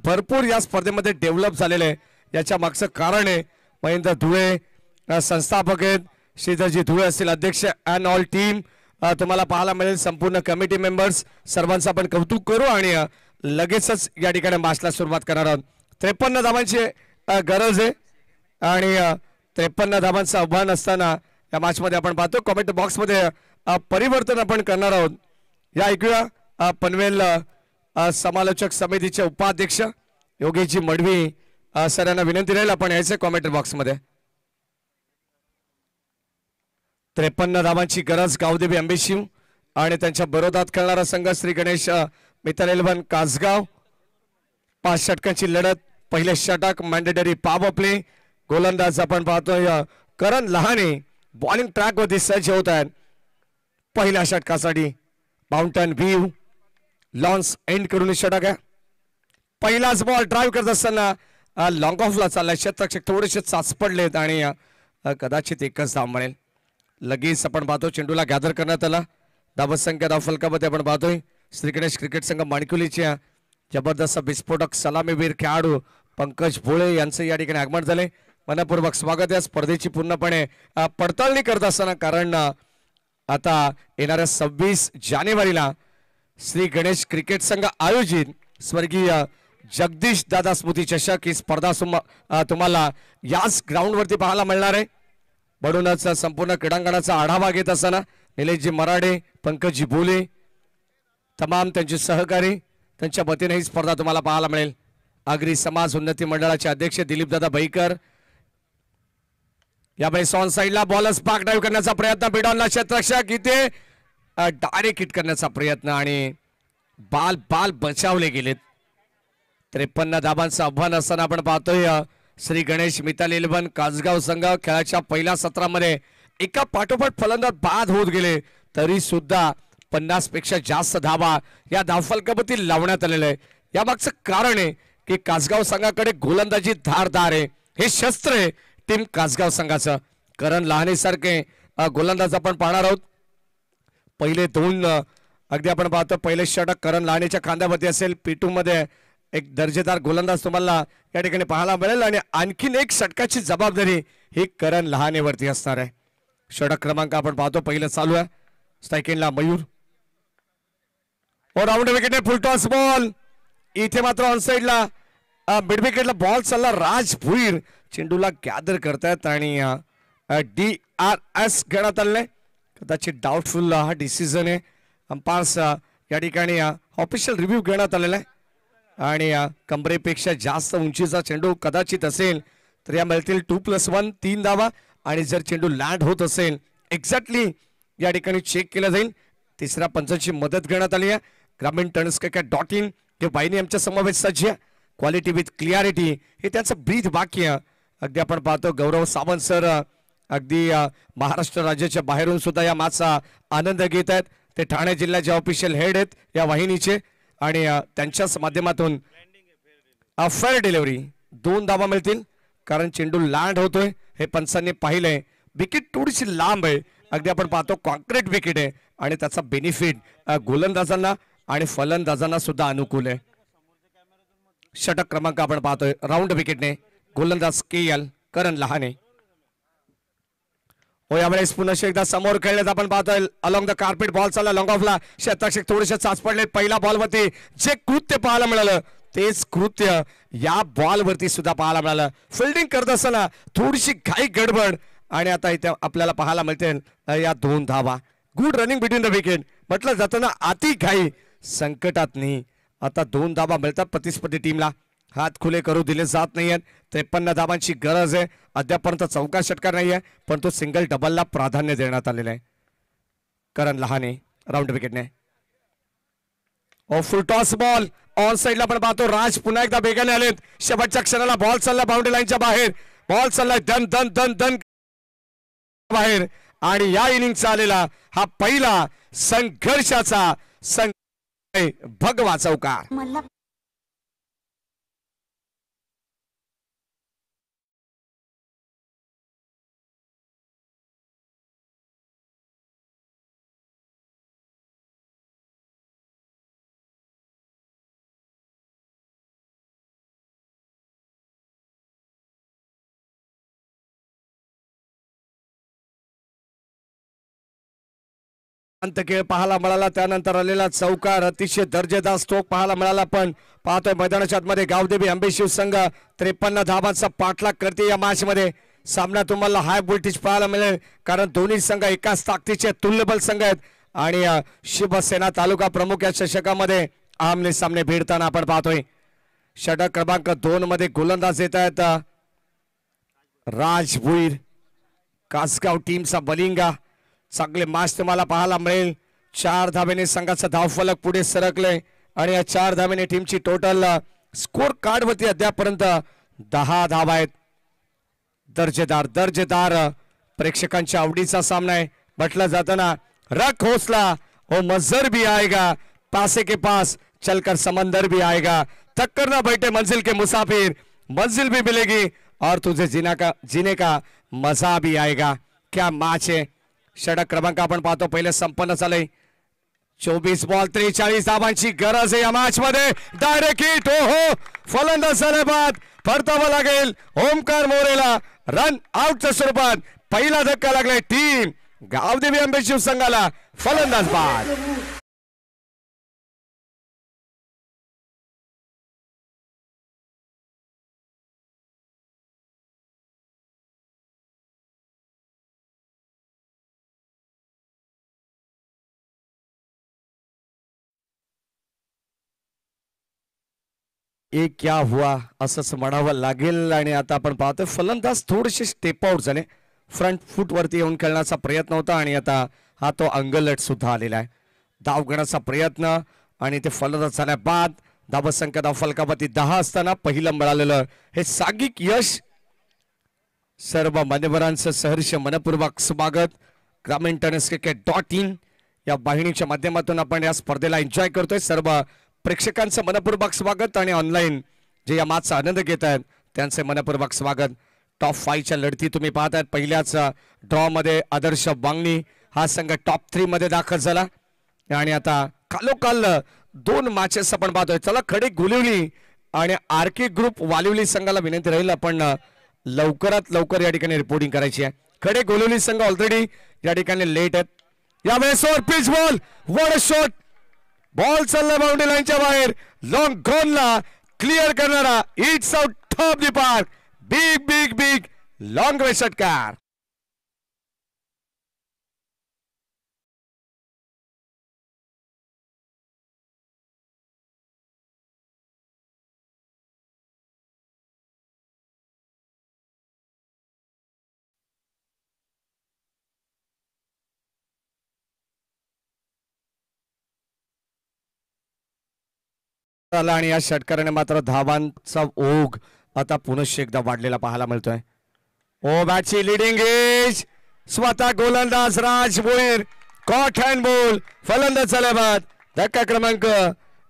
Speaker 2: भरपूर या स्पर्धेमध्ये डेव्हलप झालेलं आहे. याच्या मागचं कारण आहे महेंद्र धुळे संस्थापक आहेत, श्रीधरजी धुळे असतील अध्यक्ष अँड ऑल टीम तुम्हाला पाहायला मिळेल. संपूर्ण कमिटी मेंबर्स सर्वांचं आपण कौतुक करू आणि लगेचच या ठिकाणी मॅचला सुरुवात करणार आहोत. 53 धावांची गरज आहे आणि 53 धावांचं आव्हान असताना या मॅच मध्ये आपण पाहतो कमेंट बॉक्स मध्ये परिवर्तन आपण करणार आहोत. या ऐकूया पनवेल समालोचक समितीचे उपाध्यक्ष योगेशजी मडवी सर यांना विनंती राहील आपण यायचे कमेंट बॉक्स मध्ये. 53 धावांची गरज गावदेवी अंबेशिव आणि त्यांच्या विरोधात खेळणारा संघ श्री गणेश मित्तल 11 कासगाव. 5 षटकांची लढत. पहिले षटक मॅन्डेटरी पॉवर प्ले. गोलंदाज आपण पाहतोय करण लहाने बॉलिंग ट्रॅक वरती सज्ज होत आहेत. पहिल्या षटकासाठी माउंटन व्ह्यू लॉन्स एंड करून षटक आहे. पहिलाच बॉल ड्राईव्ह करत असताना लॉंग ऑफला चाललाय. क्षेत्ररक्षक थोडेसे चाचपडलेत आणि कदाचित एकच धाव मिळेल. लगेच आपण पाहतो चेंडूला गॅदर करण्यात आला. धावसंख्या धाव फलकामध्ये आपण पाहतोय श्री गणेश क्रिकेट संघ माणिकुलीच्या जबरदस्त विस्फोटक सलामीवीर खेळाडू पंकज भोळे यांचं या ठिकाणी आगमन झाले. मनपूर्वक स्वागत. या स्पर्धेची पूर्णपणे पडताळणी करत असताना कारण आता येणाऱ्या 26 जानेवारीला श्री गणेश क्रिकेट संघ आयोजित स्वर्गीय जगदीश दादा स्मृती चषक ही स्पर्धा तुम्हाला याच ग्राउंड वरती पाहायला मिळणार आहे. म्हणूनच संपूर्ण क्रीडांगणाचा आढावा घेत असताना निलेशजी मराडे पंकजजी भोले तमाम त्यांचे सहकारी त्यांच्या वतीने ही स्पर्धा तुम्हाला पाहायला मिळेल. आगरी समाज उन्नती मंडळाचे अध्यक्ष दिलीप दादा भैकर यावेळी ऑन साइडला बॉल स्पार्क ड्राईव्ह करण्याचा प्रयत्न. बिडॉनला क्षेत्ररक्षक इथे डायरेक्ट हिट करण्याचा प्रयत्न आणि बाल बचावले गेलेत. 53 धाबांचं आव्हान असताना आपण पाहतोय श्री गणेश मित्तल 11 कासगाव संघ खेळाच्या पहिल्या सत्रामध्ये एका पाठोपाठ फलंदाज बाद होत गेले तरी सुद्धा 50 पेक्षा जास्त धावा या धावफलकावरती लावण्यात आलेले आहे. या मागचं कारण आहे की कासगाव संघाकडे गोलंदाजी धारदार आहे. हे शस्त्र आहे टीम कासगाव संघाचं. करण लहाने सारखे गोलंदाज आपण पाहणार आहोत. पहिले 2 अगदी आपण पाहतो पहिले षटक करण लहानेच्या खांद्यावरती असेल. P2 मध्ये एक दर्जेदार गोलंदाज तुम्हाला या ठिकाणी पाहायला मिळेल आणि आणखीन एक षटकाची जबाबदारी ही करण लहानेवरती असणार आहे. षटक क्रमांक आपण पाहतो पहिलं चालू आहे. स्ट्राइकिंगला मयूर और round wicket full toss ball. इथे मात्र ऑन साइडला मिड विकेटला बॉल चालला. राज भुईर चेंडूला गॅदर करतायत आणि DRS घेण्यात आले. कदाचित डाऊटफुल हा डिसिजन आहे. अंपायर्स या ठिकाणी ऑफिशियल रिव्ह्यू घेण्यात आलेला आहे आणि कमरेपेक्षा जास्त उंचीचा चेंडू कदाचित असेल तर या मिळतील 2+1 3 धावा आणि जर चेंडू लँड होत असेल एक्झॅक्टली या ठिकाणी चेक केलं जाईल. तिसऱ्या पंचांची मदत घेण्यात आली आहे. ग्रामीण TUNSCRICKET.in हे वाहिनी आमच्या समवेत सज्ज आहे. क्वालिटी विथ क्लिअरिटी हे त्यांचं ब्रीथ वाक्य. अगदी आपण पाहतो गौरव सावंत सर अगदी महाराष्ट्र राज्याच्या बाहेरून सुद्धा या मॅचचा आनंद घेत आहेत. ते ठाणे जिल्ह्याचे ऑफिशियल हेड आहेत या वाहिनीचे आणि त्यांच्याच माध्यमातून फेअर डिलिव्हरी 2 धावा मिळतील कारण चेंडू लँड होतोय हे पंचांनी पाहिलंय. विकेट थोडीशी लांब आहे. अगदी आपण पाहतो कॉन्क्रीट विकेट आहे आणि त्याचा बेनिफिट गोलंदाजांना आणि फलंदाजांना सुद्धा अनुकूल आहे. षटक क्रमांक आपण पाहतोय राऊंड विकेटने गोलंदाज KL करण लहाने. यावेळेस पुन्हा एकदा समोर खेळण्यात आपण पाहतोय अलॉंग द कार्पेट बॉल चालला लॉंग ऑफला. क्षेत्ररक्षक थोडेसे चाच पडले. पहिल्या बॉल वरती जे कृत्य पाहायला मिळालं तेच कृत्य या बॉल वरती सुद्धा पाहायला मिळालं. फिल्डिंग करत असताना थोडीशी घाई गडबड आणि आता इथे आपल्याला पाहायला मिळते या 2 धावा. Good running between the wicket. म्हटलं जाताना अति घाई संकटात नाही. आता 2 धावा मिळतात प्रतिस्पर्धी टीमला. हात खुले करू दिले जात नाहीयेत. 53 धावांची गरज आहे. अद्यापर्यंत चौका षटकार नाहीये, पण तो सिंगल डबलला प्राधान्य देण्यात आलेलं आहे. करण लहाने राऊंड विकेटने. फुल टॉस बॉल ऑन साइडला पण पाहतो. राज पुन्हा एकदा बेगाने आलेत. शेवटच्या क्षणाला बॉल चालला बाउंड्री लाईनच्या बाहेर. बॉल चाललाय दन दन दन दन बाहेर. आणि या इनिंगचा आलेला हा पहिला संघर्षाचा भगवा चौकार. खेळ पाहायला मिळाला. त्यानंतर आलेला चौकार अतिशय दर्जेदार स्ट्रोक पाहायला मिळाला. पण पाहतोय मैदानाच्या आतमध्ये गावदेवी आंबे शिवसंघ 53 धावांचा पाठलाग करते. या मॅच मध्ये सामना तुम्हाला हाय व्होल्टेज पाहायला मिळेल, कारण दोन्ही संघ एकाच ताकदीचे तुल्यबल संघ आहेत. आणि शिवसेना तालुका प्रमुख या चषकामध्ये आमने सामने भिडताना आपण पाहतोय. षटक क्रमांक 2 मध्ये गोलंदाज येत आहेत राज भुईर. कासगाव टीमचा बलिंगा. चांगले मॅच तुम्हाला पाहायला मिळेल. 4 धावेने संघाचा धावफलक पुढे सरकले आणि या 4 धावेने टीमची टोटल स्कोर कार्ड वरती अद्यापर्यंत 10 धावा आहेत. दर्जेदार दर्जेदार प्रेक्षकांच्या आवडीचा सामना आहे. म्हटलं जातं ना, रख हौसला ओ मजर भी आएगा, पासे के पास चलकर समंदर भी आएगा, थककर ना बैठे मंजिल के मुसाफिर, मंजिल भी मिलेगी और तुझे जीने का मजा भी आएगा. क्या मैच है. षटक क्रमांक आपण पाहतो पहिले संपन्न झाले. 24 बॉल 43 धावांची गरज आहे या मॅच मध्ये. Direct hit. हो फलंदाज झाले बाद. परतावा लागेल ओमकार मोरेला. रन आउटच्या स्वरूपात पहिला धक्का लागलाय टीम गावदेवी आंबे शिवसंघाला. फलंदाज बाद. एक क्या हुआ असंच म्हणावं लागेल. आणि आता आपण पाहतोय फलंदाज थोडेसे स्टेप आउट झाले. फ्रंट फूट वरती येऊन खेळण्याचा प्रयत्न होता आणि आता हा तो अंगलट सुद्धा आलेला आहे. धाव घेण्याचा प्रयत्न आणि ते फलंदाज झाल्या बाद. धावसंख्या धाव फलकावरती 10 असताना पहिलं मिळालेलं हे सागिक यश. सर्व मान्यवरांचं सहर्ष मनपूर्वक स्वागत. ग्रामीण टेनिस क्रिकेट.in या वाहिनीच्या माध्यमातून आपण या स्पर्धेला एन्जॉय करतोय. सर्व प्रेक्षकांचं मनपूर्वक स्वागत आणि ऑनलाईन जे या मॅचचा आनंद घेत आहेत त्यांचे मनपूर्वक स्वागत. टॉप 5च्या लढती तुम्ही पाहतायत. पहिल्याच ड्रॉ मध्ये आदर्श वांगणी हा संघ टॉप 3 मध्ये दाखल झाला आणि आता कालोकाल 2 मॅचेस आपण पाहतोय. चला खडे गुलिवली आणि आरके ग्रुप वालिवली संघाला विनंती राहील आपण लवकरात लवकर या ठिकाणी रिपोर्टिंग करायची आहे. खडे गुलिवली संघ ऑलरेडी या ठिकाणी लेट आहेत. यावेळेस pitch ball. What a shot. Ball चालला बाउंड्री लाईनच्या बाहेर. लॉंग गॉनला क्लिअर करणारा. It's out top the park. Big big big long वे षटकार. आणि या षटकाराने मात्र धावांचा ओघ आता पुनश्च एकदा वाढलेला पाहायला मिळतोय. ओ बॅटची लिडिंग एज स्वतः गोलंदाज Raj Bhoir. Caught and bowled. फलंदाज झाला बाद. धक्का क्रमांक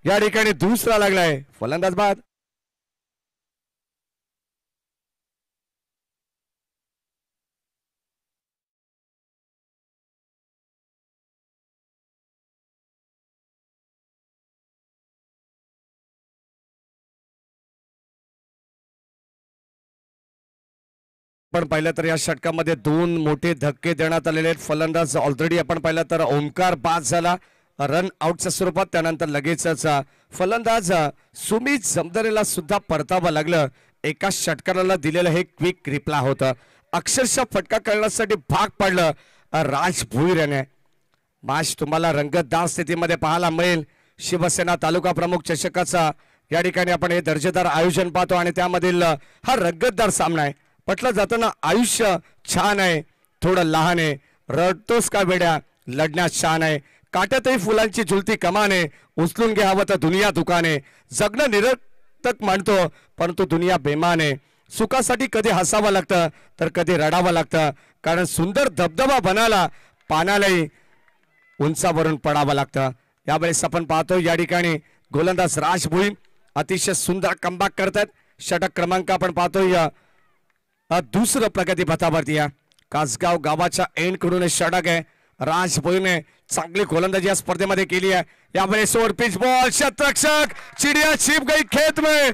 Speaker 2: या ठिकाणी दुसरा लागलाय. फलंदाज बाद. आपण पाहिलं तर या षटकामध्ये 2 मोठे धक्के देण्यात आलेले आहेत. फलंदाज ऑलरेडी आपण पाहिलं तर ओमकार बाद झाला रन आउटच्या स्वरूपात. त्यानंतर लगेचच फलंदाज सुमित जमदरेला सुद्धा परतावं लागलं. एका षटकाराला दिलेलं हे क्विक रिप्लाय होतं. अक्षरशः फटका करण्यासाठी भाग पाडलं राज भुईर याने. मॅच तुम्हाला रंगतदार स्थितीमध्ये पाहायला मिळेल. शिवसेना तालुका प्रमुख चषकाचा या ठिकाणी आपण हे दर्जेदार आयोजन पाहतो आणि त्यामधील हा रंगतदार सामना आहे. म्हटलं जातं ना, आयुष्य छान आहे, थोडं लहान आहे, रडतोस का वेड्या, लढण्यात छान आहे, काट्यातही फुलांची झुलती कमान आहे, उचलून घे हवं तर दुनिया दुकान आहे, जगणं निरर्थक म्हणतो परंतु दुनिया बेमान आहे, सुखासाठी कधी हसावं लागतं तर कधी रडावं लागतं, कारण सुंदर धबधबा बनायला पाण्यालाही उंचावरून पडावं लागतं. यावेळेस आपण पाहतो या ठिकाणी गोलंदाज राज भुईर अतिशय सुंदर कमबॅक करतात. षटक क्रमांक आपण पाहतोय दुसरं प्रगती पथावरती या कासगाव गावाच्या एंड कडून हे षटक आहे. राज भुईरने चांगली गोलंदाजी या स्पर्धेमध्ये केली आहे. यावेळेस ओव्हर पिच बॉल, शतरक्षक चिडिया छिप गई खेत में,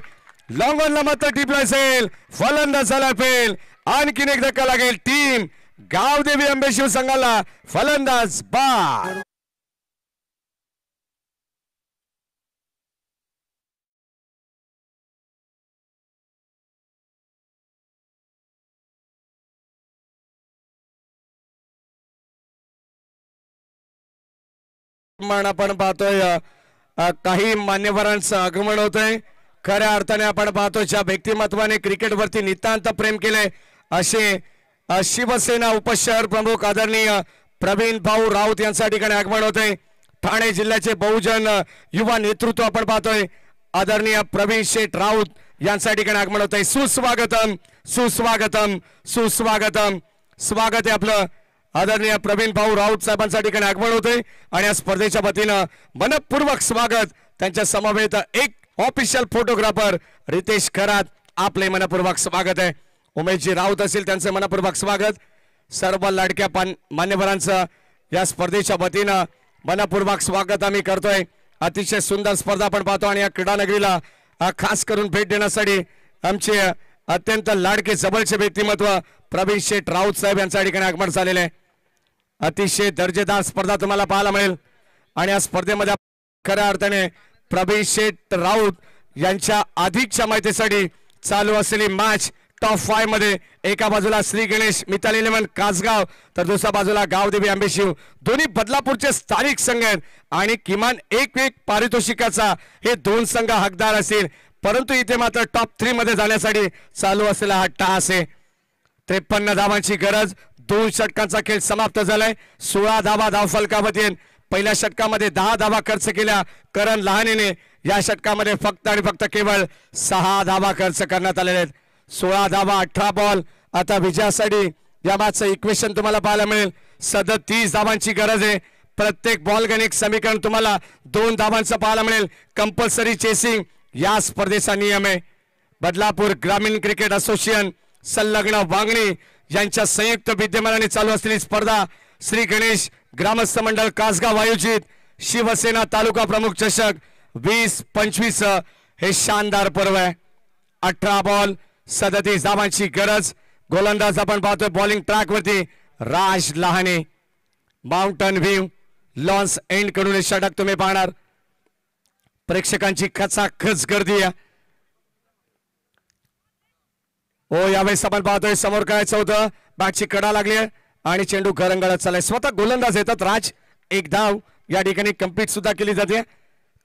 Speaker 2: लॉन्ग ऑन ला मात्र टिपला असेल, फलंदाज झाला फेल. आणखीन एक धक्का लागेल टीम गावदेवी अंबेशिव संघाला, फलंदाज बाद. आपण पाहतोय काही मान्यवरांचं आगमन होतंय. खऱ्या अर्थाने आपण पाहतो ज्या व्यक्तिमत्वाने क्रिकेटवरती नितांत प्रेम केले असे शिवसेना उपशहर प्रमुख आदरणीय प्रवीण भाऊ राऊत यांच्या ठिकाणी आगमन होते. ठाणे जिल्ह्याचे बहुजन युवा नेतृत्व आपण पाहतोय आदरणीय प्रवीण शेठ राऊत यांच्या ठिकाणी आगमन होते. सुस्वागतम सुस्वागतम सुस्वागतम. स्वागत आहे आपलं आदरणीय प्रवीण भाऊ राऊत साहेबांच्या ठिकाणी आगमन होते आणि या स्पर्धेच्या वतीनं मनपूर्वक स्वागत. त्यांच्या समवेत एक ऑफिशियल फोटोग्राफर रितेश खरात, आपले मनपूर्वक स्वागत आहे. उमेशजी राऊत असतील त्यांचे मनपूर्वक स्वागत. सर्व लाडक्या मान्यवरांचं या स्पर्धेच्या वतीनं मनपूर्वक स्वागत आम्ही करतोय. अतिशय सुंदर स्पर्धा आपण पाहतो आणि या क्रीडा नगरीला खास करून भेट देण्यासाठी आमचे अत्यंत लाडके जवळचे व्यक्तिमत्व प्रवीण शेठ राऊत साहेब यांच्या ठिकाणी आगमन झालेले आहे. अतिशय दर्जेदार स्पर्धा तुम्हाला पाहायला मिळेल आणि या स्पर्धेमध्ये खऱ्या अर्थाने प्रवीण शेठ राऊत यांच्या अधिकच्या माहितीसाठी चालू असलेली मॅच टॉप 5 मध्ये एका बाजूला श्री गणेश मिताली 11 कासगाव तर दुसऱ्या बाजूला गावदेवी अंबेशिव, दोन्ही बदलापूरचे स्थानिक संघ आहेत आणि किमान एक पारितोषिकाचा हे दोन संघ हकदार असतील. परंतु इथे मात्र टॉप 3 मध्ये जाण्यासाठी चालू असलेला हा टास आहे. 53 धावांची गरज. 2 षटकांचा खेळ समाप्त झालाय. 16 धावा धावफलकामध्ये. पहिल्या षटकामध्ये 10 धावा खर्च केल्या करण लहानेने. या षटकामध्ये फक्त आणि फक्त केवळ 6 धावा खर्च करण्यात आलेले आहेत. 16 धावा 18 बॉल. आता विजयासाठी या मॅचचं इक्वेशन तुम्हाला पाहायला मिळेल. 37 धावांची गरज आहे. प्रत्येक बॉल गणित समीकरण तुम्हाला 2 धावांचं पाहायला मिळेल. कंपल्सरी चेसिंग या स्पर्धेचा नियम आहे. बदलापूर ग्रामीण क्रिकेट असोसिएशन संलग्न वांगणी यांच्या संयुक्त विद्यमानाने चालू असलेली स्पर्धा श्री गणेश ग्रामस्थ मंडळ कासगाव आयोजित शिवसेना तालुका प्रमुख चषक 20-25 हे शानदार पर्व आहे. 18 बॉल 37 धावांची गरज. गोलंदाज आपण पाहतोय बॉलिंग ट्रॅक वरती राज लहाने. माउंटन व्ह्यू लॉन्स एंड कडून हे षटक तुम्ही पाहणार. प्रेक्षकांची खचाखच गर्दी आहे. हो यावेळेस आपण पाहतोय समोर करायचं होतं. बॅटची कडा लागली आहे आणि चेंडू घरंगळत चाललाय. स्वतः गोलंदाज येतात राज. एक धाव या ठिकाणी कंप्लीट सुद्धा केली जाते.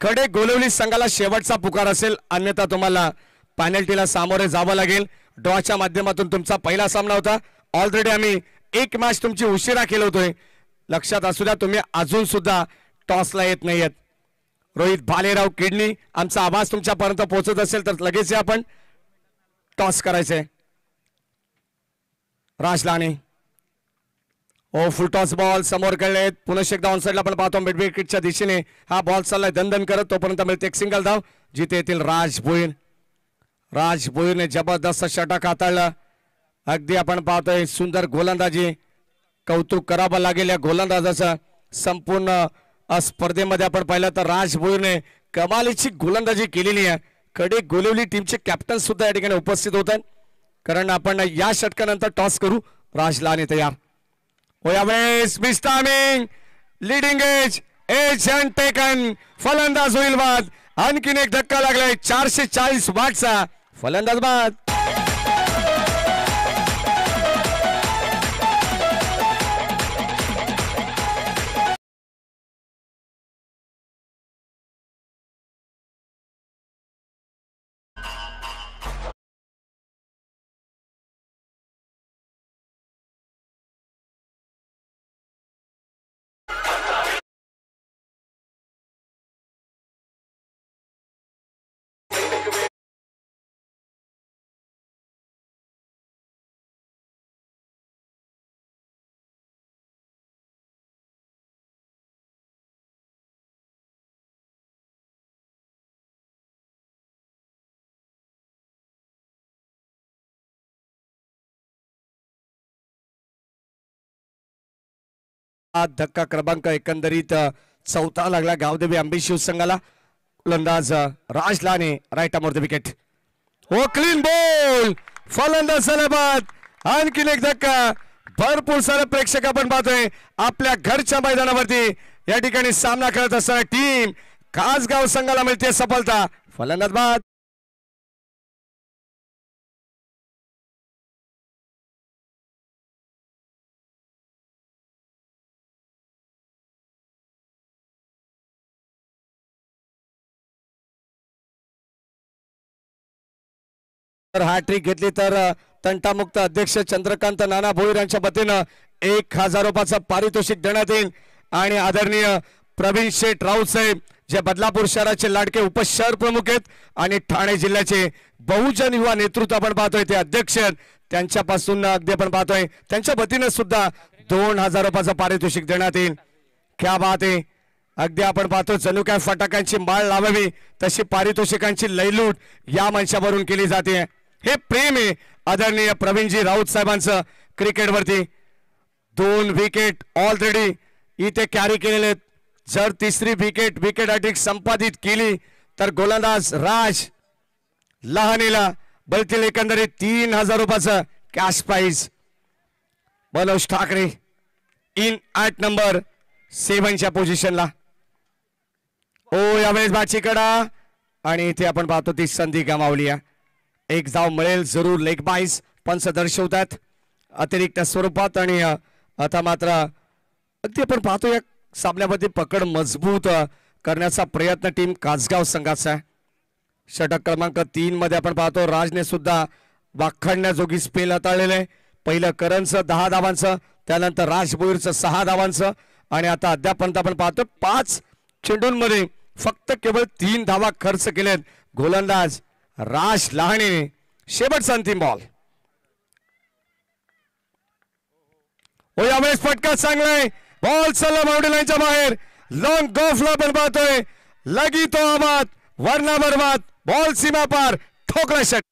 Speaker 2: कडे गोलवली संघाला शेवटचा पुकार असेल, अन्यथा तुम्हाला पेनल्टीला सामोरे जावं लागेल. ड्रॉच्या माध्यमातून तुमचा पहिला सामना होता. ऑलरेडी आम्ही एक मॅच तुमची उशिरा केलं होतोय. लक्षात असू द्या तुम्ही अजून सुद्धा टॉसला येत नाहीयेत. रोहित भालेराव किडनी, आमचा आवाज तुमच्यापर्यंत पोहोचत असेल तर लगेच आपण टॉस करायचंय. राज लाने ओ फुल टॉस बॉल समोर कळलेत. पुन्हा एकदा ऑन साइडला आपण पाहतो मिड विकेटच्या दिशेने हा बॉल चाललाय दणदण करत. तोपर्यंत मिळते एक सिंगल धाव जिथे येतील राज भोईर. राज भोईरने जबरदस्त षटक हाताळलं. अगदी आपण पाहतोय सुंदर गोलंदाजी. कौतुक करावं लागेल या गोलंदाजाचं. संपूर्ण स्पर्धेमध्ये आपण पाहिलं तर राज भोईरने कमालीची गोलंदाजी केलेली आहे. कडे गोलवली टीमचे कॅप्टन सुद्धा या ठिकाणी उपस्थित होत आहेत, कारण आपण या षटकानंतर टॉस करू. राज लाने तयार. यावेळेस मिस्टामिंग लीडिंग एज अँड टेकन. फलंदाज होईल बाद. आणखीन एक धक्का लागलाय. 440 वाटचा फलंदाज बाद. धक्का क्रमांक एकंदरीत चौथा लागला गावदेवी आंबे शिवसंघाला. फलंदाज राज लाने राईट आर्म द विकेट. ओ क्लीन बॉल फलंदाज बाद. आणखीन एक धक्का. भरपूर सारे प्रेक्षक आपण पाहतोय आपल्या घरच्या मैदानावरती या ठिकाणी सामना खेळत असताना टीम कासगाव संघाला मिळते सफलता. फलंदाज बाद. हॅट्रिक घेतली तर तंटामुक्त अध्यक्ष चंद्रकांत नाना भोईर यांच्या वतीनं 1000 रुपयाचं पारितोषिक देण्यात येईल. आणि आदरणीय प्रवीण शेठ राऊत साहेब जे बदलापूर शहराचे लाडके उपशहर प्रमुख आहेत आणि ठाणे जिल्ह्याचे बहुजन युवा नेतृत्व आपण पाहतोय ते अध्यक्ष त्यांच्यापासून अगदी आपण पाहतोय त्यांच्या वतीनं सुद्धा 2000 रुपयाचं पारितोषिक देण्यात येईल. क्या बात आहे. अगदी आपण पाहतो जणू काय फटाक्यांची माळ लावावी तशी पारितोषिकांची लयलूट या मंचावरून केली जाते. हे प्रेम आहे आदरणीय प्रवीणजी राऊत साहेबांचं क्रिकेटवरती. 2 विकेट ऑलरेडी इथे कॅरी केलेले. जर तिसरी विकेट हॅट्रिक संपादित केली तर गोलंदाज राज लहानेला बलतील एकंदरीत 3000 रुपयाचं cash prize. Manoj Thackeray in at number 7च्या पोझिशनला. ओ यावेळेस बाची कडा आणि इथे आपण पाहतो ती संधी गमावली आहे. एक धाव मिळेल जरूर. लेग बाईस पंच दर्शवतात अतिरिक्त स्वरूपात. आणि आता मात्र अगदी आपण पाहतो या सामन्यामध्ये पकड मजबूत करण्याचा प्रयत्न टीम कासगाव संघाचा आहे. षटक क्रमांक 3 मध्ये आपण पाहतो राजने सुद्धा वाखाणण्याजोगी स्पेल हाताळलेले. पहिलं करणचं 10 धावांचं, त्यानंतर राज भोईरचं 6 धावांचं आणि आता अद्यापर्यंत आपण पाहतो 5 चेंडूंमध्ये फक्त केवळ 3 धावा खर्च केलेत गोलंदाज राज लहाने. शेवटचा अंतिम बॉल. ओ यावेळेस फटका चांगलाय. बॉल चालला बाउंड्री लाईनच्या बाहेर. लॉंग गॉफला पण पाहतोय लगी तो आबाद वरना बर्बाद. बॉल सीमा पार ठोकला षट.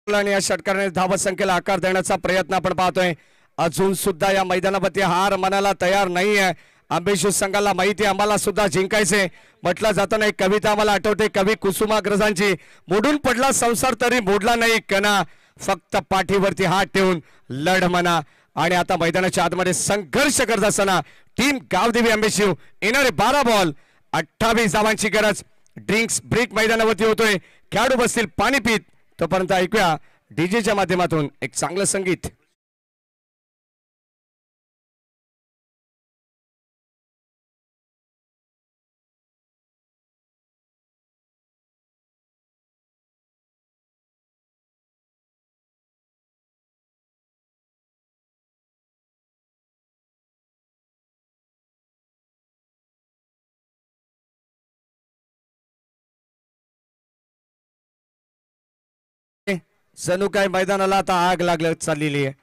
Speaker 2: आणि या षटकाराने धावा संख्येला आकार देण्याचा प्रयत्न आपण पाहतोय. अजून सुद्धा या मैदानावरती हार मनाला तयार नाही आहे. आंबेशिव संघाला माहिती आहे आम्हाला सुद्धा जिंकायचे. म्हटलं जातं ना एक कविता आम्हाला आठवते कवी कुसुमाग्रजांची. मोडून पडला संसार तरी मोडला नाही कणा, फक्त पाठीवरती हात ठेवून लढ म्हणा. आणि आता मैदानाच्या आतमध्ये संघर्ष करत असताना टीम गावदेवी आंबेशिव येणारे 12 बॉल 28 धावांची गरज. ड्रिंक्स ब्रेक मैदानावरती होतोय. खेळाडू बसतील पाणी पीत. तोपर्यंत ऐकूया डीजेच्या माध्यमातून एक चांगलं संगीत. जणू काय मैदानाला आता आग लागत चाललेली आहे.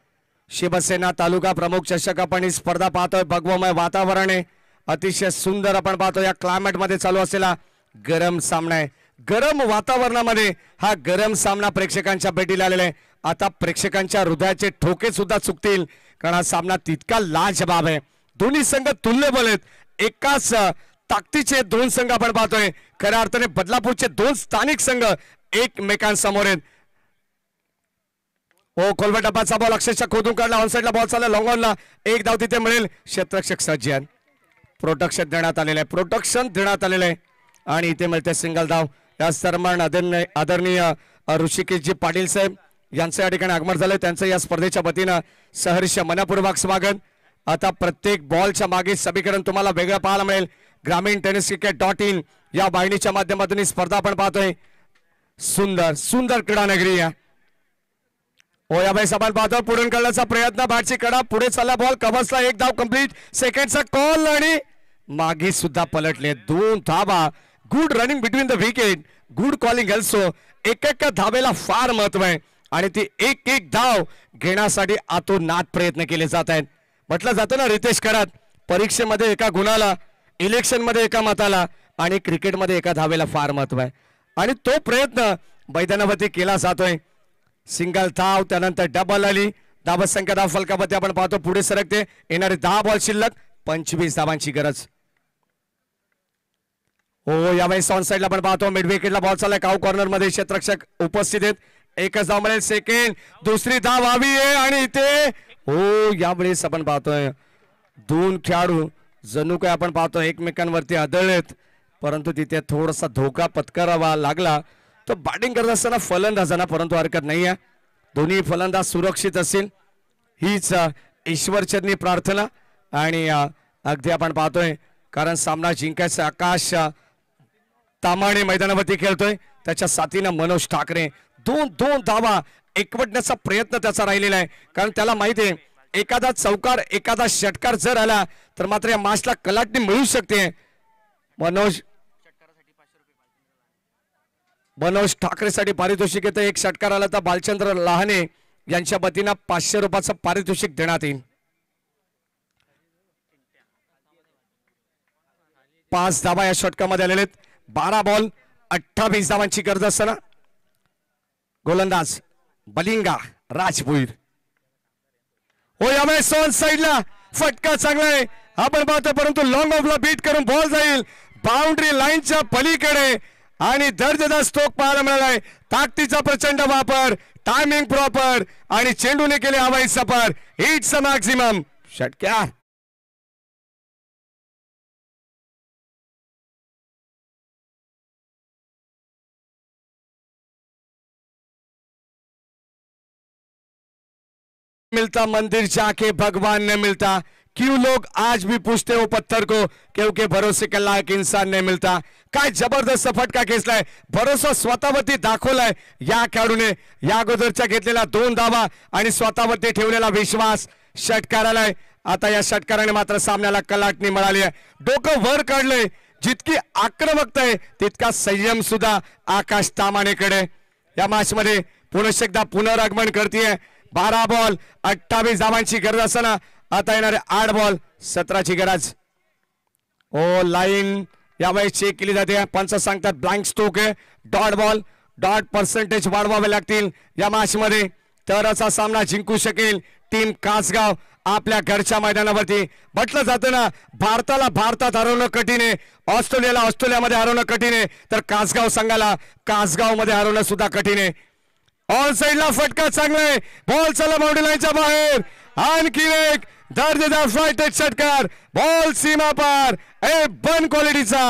Speaker 2: शिवसेना तालुका प्रमुख चषक आपण ही स्पर्धा पाहतोय. भगवमय वातावरण आहे. अतिशय सुंदर आपण पाहतो या क्लायमेट मध्ये चालू असलेला गरम सामना आहे. गरम वातावरणामध्ये हा गरम सामना प्रेक्षकांच्या भेटीला आलेला आहे. आता प्रेक्षकांच्या हृदयाचे ठोके सुद्धा चुकतील कारण हा सामना तितका लाजबाब आहे. दोन्ही संघ तुल्यबल आहेत. एकाच ताकदीचे 2 संघ आपण पाहतोय. खऱ्या अर्थाने बदलापूरचे 2 स्थानिक संघ एकमेकांसमोर आहेत. ओ खोलवा डब्बाचा बॉल अक्षरशः खोदून काढला. ऑन साइडला बॉल चालला लॉंग ऑनला. एक धाव तिथे मिळेल. क्षेत्ररक्षक सज्जन. प्रोटेक्शन देण्यात आलेलं आहे. आणि इथे मिळते सिंगल धाव. या सन्मान आदरणीय ऋषिकेशजी पाटील साहेब यांचं या ठिकाणी आगमन झालंय. त्यांचं या स्पर्धेच्या वतीनं सहर्ष मनपूर्वक स्वागत. आता प्रत्येक बॉलच्या मागे समीकरण तुम्हाला वेगळं पाहायला मिळेल. ग्रामीण टेनिस क्रिकेट.in या वाहिनीच्या माध्यमातून ही स्पर्धा आपण पाहतोय. सुंदर सुंदर क्रीडा नगरी. हो या बाई आपण पाहतो पुढून करण्याचा प्रयत्न बॅटची कडा पुढे चालला बॉल कव्हर्सला एक धाव कंप्लीट सेकंडचा कॉल आणि मागे सुद्धा पलटले 2 धावा good running between the wicket good calling also एक धावेला फार महत्व आहे आणि ती एक धाव घेण्यासाठी आतोनात प्रयत्न केले जात आहेत म्हटलं जातं ना रितेश करात परीक्षेमध्ये एका गुणाला इलेक्शन मध्ये एका मताला आणि क्रिकेटमध्ये एका धावेला फार महत्व आहे आणि तो प्रयत्न मैदानावरती केला जातोय सिंगल धाव त्यानंतर डबल आली धाव संख्या धाव फलकावरती आपण पाहतो पुढे सरकते येणारे 10 बॉल शिल्लक 25 धावांची गरज हो यावेळी ऑन साइडला आपण पाहतो मिड विकेटला बॉल चाललाय काऊ कॉर्नर मध्ये क्षेत्ररक्षक उपस्थित आहेत एकच धाव मिळेल सेकंड दुसरी धाव हवी आहे आणि इथे हो यावेळेस आपण पाहतोय 2 खेळाडू जणू काय आपण पाहतो एकमेकांवरती आदळलेत परंतु तिथे थोडासा धोका पत्करावा लागला तो बॅटिंग करत असताना फलंदाजांना परंतु हरकत नाही आहे दोन्ही फलंदाज सुरक्षित असतील हीच ईश्वरचरणी प्रार्थना आणि अगदी आपण पाहतोय कारण सामना जिंकायचा आकाश तामाणे मैदानावरती खेळतोय त्याच्या साथीनं मनोज ठाकरे 2 धावा एकवटण्याचा प्रयत्न त्याचा राहिलेला आहे कारण त्याला माहिती आहे एखादा चौकार एखादा षटकार जर आला तर मात्र या मॅचला कलाटणी मिळू शकते मनोज ठाकरेसाठी पारितोषिक येतं एक षटकार आला तर बालचंद्र लहाने यांच्या वतीनं 500 रुपयाचं पारितोषिक देण्यात येईल 5 धावा या षटकामध्ये आलेले 12 बॉल 28 धावांची गरज असताना गोलंदाज बलिंगा राजभुईर हो यावेळेस सोन साइडला फटका चांगला आहे आपण पाहतो परंतु लॉंग ऑफला बीट करून बॉल जाईल बाउंड्री लाईनच्या पलीकडे आणि दर्जेदार स्ट्रोक पाहायला मिळालाय ताकदीचा प्रचंड वापर टायमिंग प्रॉपर आणि चेंडूने केले हवाई सफर इट्स अ मॅक्सिमम षटकार मिलता मंदिर जाके भगवान ने मिलता क्यों लोग आज भी पूछते हो पत्थर को क्योंकि भरोसे के लायक इंसान नहीं मिलता काय जबरदस्त फटका खेचलाय भरोसा स्वतःवरती दाखवलाय या खेळाडूने या अगोदरच्या घेतलेला 2 धावा आणि स्वतःवरती ठेवलेला विश्वास षटकाराला आता या षटकाराने मात्र सामन्याला कलाटणी मिळाली आहे डोकं वर काढलंय जितकी आक्रमकता आहे तितका संयम सुद्धा आकाश तामाणेकडे या मॅच मध्ये पुन्हा एकदा पुनरागमन करतेय 12 बॉल 28 धावांची गरज असताना आता येणारे 8 बॉल 17ची गरज ओ लाईन यावेळेस चेक केली जाते पंच सांगतात ब्लँक स्ट्रोक आहे डॉट बॉल डॉट पर्सेंटेज वाढवावे लागतील या मॅच मध्ये तरच हा सामना जिंकू शकेल टीम कासगाव आपल्या घरच्या मैदानावरती म्हटलं जातं ना भारताला भारतात हरवणं कठीण आहे ऑस्ट्रेलियाला ऑस्ट्रेलियामध्ये हरवणं कठीण आहे तर कासगाव संघाला कासगाव मध्ये हरवणं सुद्धा कठीण आहे ऑन साइडला फटका चांगला आहे बॉल चला बाउंड्री लाईनच्या बाहेर आणखी एक दर्जेदार फ्लाइटेड षटकार बॉल सीमा पार ए बन क्वालिटीचा